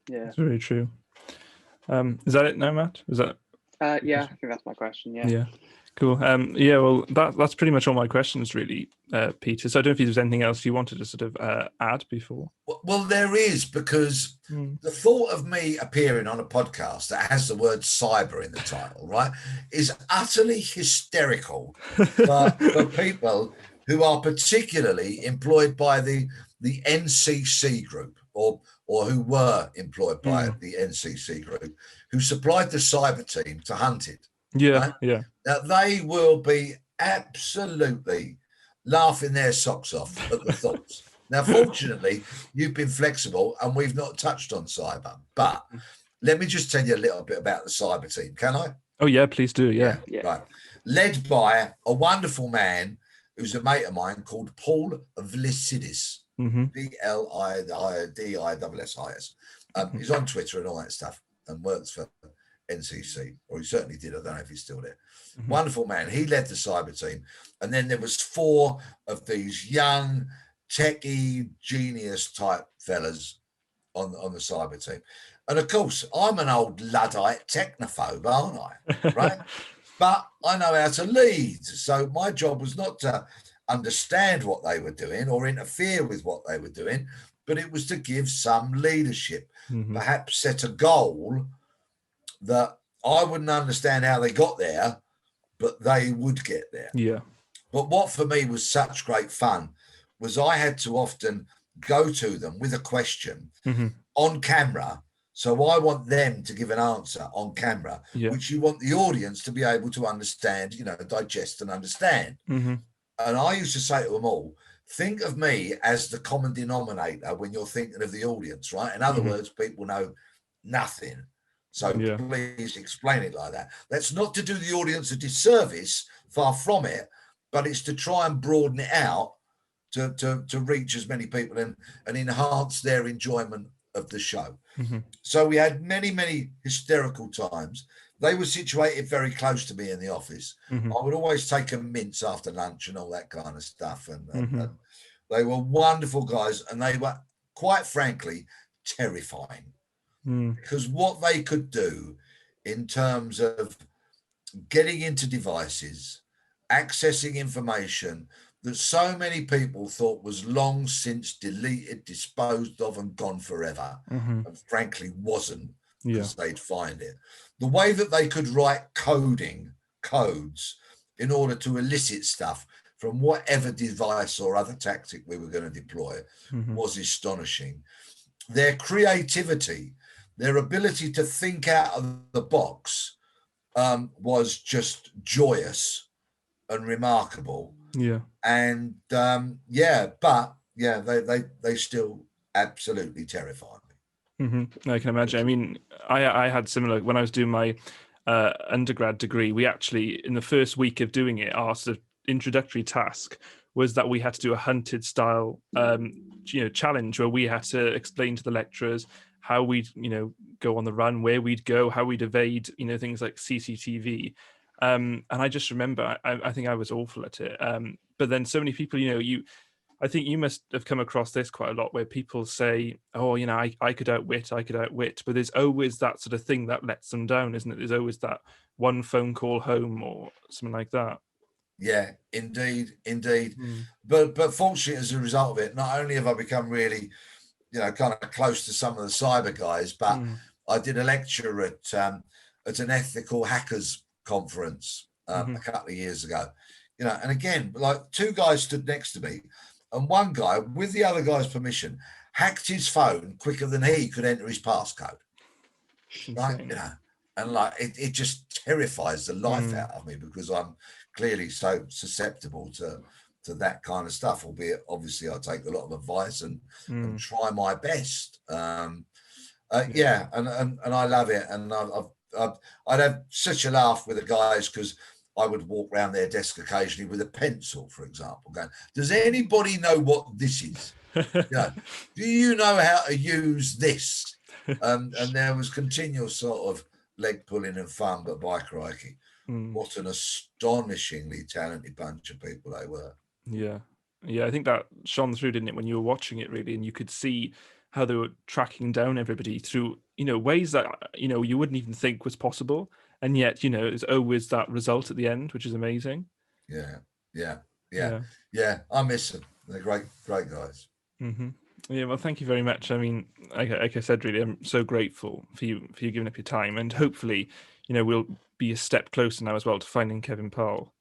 Yeah. That's very true. Is that it now, Matt? Is that? Yeah, I think that's my question. Yeah. Yeah. Cool. Yeah, well, that's pretty much all my questions, really, Peter. So I don't know if there's anything else you wanted to sort of add before. Well, there is, because the thought of me appearing on a podcast that has the word cyber in the title, right, is utterly hysterical for people who are particularly employed by the NCC group, or who were employed by the NCC group, who supplied the cyber team to Hunted. Yeah, right? yeah. Now, they will be absolutely laughing their socks off at the thoughts. Now, fortunately, you've been flexible and we've not touched on cyber. But let me just tell you a little bit about the cyber team, can I? Oh, yeah, please do. Yeah. Right. Led by a wonderful man who's a mate of mine called Paul Vlisidis. Blidissis. He's on Twitter and all that stuff and works for NCC, or he certainly did. I don't know if he's still there. Wonderful man. He led the cyber team. And then there was 4 of these young, techie, genius type fellas on the cyber team. And of course, I'm an old Luddite technophobe, aren't I? Right? But I know how to lead. So my job was not to understand what they were doing or interfere with what they were doing, but it was to give some leadership, perhaps set a goal that I wouldn't understand how they got there, but they would get there. Yeah. But what for me was such great fun was I had to often go to them with a question on camera. So I want them to give an answer on camera, which you want the audience to be able to understand, digest and understand. And I used to say to them all, think of me as the common denominator when you're thinking of the audience, right? In other words, people know nothing. So please explain it like that. That's not to do the audience a disservice, far from it, but it's to try and broaden it out to reach as many people and enhance their enjoyment of the show. So we had many, many hysterical times. They were situated very close to me in the office. I would always take them mints after lunch and all that kind of stuff. And they were wonderful guys, and they were, quite frankly, terrifying. Because what they could do in terms of getting into devices, accessing information that so many people thought was long since deleted, disposed of, and gone forever, and frankly wasn't, because they'd find it. The way that they could write codes in order to elicit stuff from whatever device or other tactic we were going to deploy was astonishing. Their creativity, their ability to think out of the box was just joyous and remarkable. And they still absolutely terrified me. I can imagine. I mean, I had similar when I was doing my undergrad degree. We actually, in the first week of doing it, our sort of introductory task was that we had to do a Hunted style challenge where we had to explain to the lecturers how we'd go on the run, where we'd go, how we'd evade things like CCTV. And I just remember I think I was awful at it, but then so many people, I think you must have come across this quite a lot, where people say, oh, I could outwit, but there's always that sort of thing that lets them down, isn't it? There's always that one phone call home or something like that. Yeah, indeed. But fortunately, as a result of it, not only have I become really kind of close to some of the cyber guys, but I did a lecture at an ethical hackers conference a couple of years ago, and again, like 2 guys stood next to me, and one guy, with the other guy's permission, hacked his phone quicker than he could enter his passcode. Right, and like it just terrifies the life out of me, because I'm clearly so susceptible to that kind of stuff, albeit obviously I take a lot of advice and try my best. And I love it. And I'd have such a laugh with the guys, because I would walk around their desk occasionally with a pencil, for example, going, does anybody know what this is? Do you know how to use this? And there was continual sort of leg pulling and fun, but by crikey, what an astonishingly talented bunch of people they were. Yeah, I think that shone through, didn't it, when you were watching it, really, and you could see how they were tracking down everybody through, ways that, you wouldn't even think was possible. And yet, it's always that result at the end, which is amazing. Yeah. I miss them. They're great guys. Mm-hmm. Yeah, well, thank you very much. I mean, like I said, really, I'm so grateful for you giving up your time, and hopefully, we'll be a step closer now as well to finding Kevin Parle.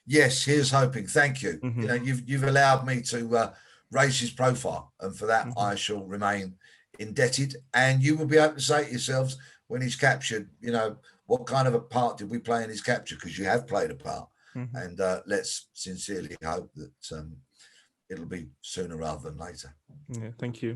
Yes, here's hoping. Thank you. Mm-hmm. You've allowed me to raise his profile, and for that Mm-hmm. I shall remain indebted. And you will be able to say to yourselves when he's captured, what kind of a part did we play in his capture? Because you have played a part, Mm-hmm. and let's sincerely hope that it'll be sooner rather than later. Yeah, thank you.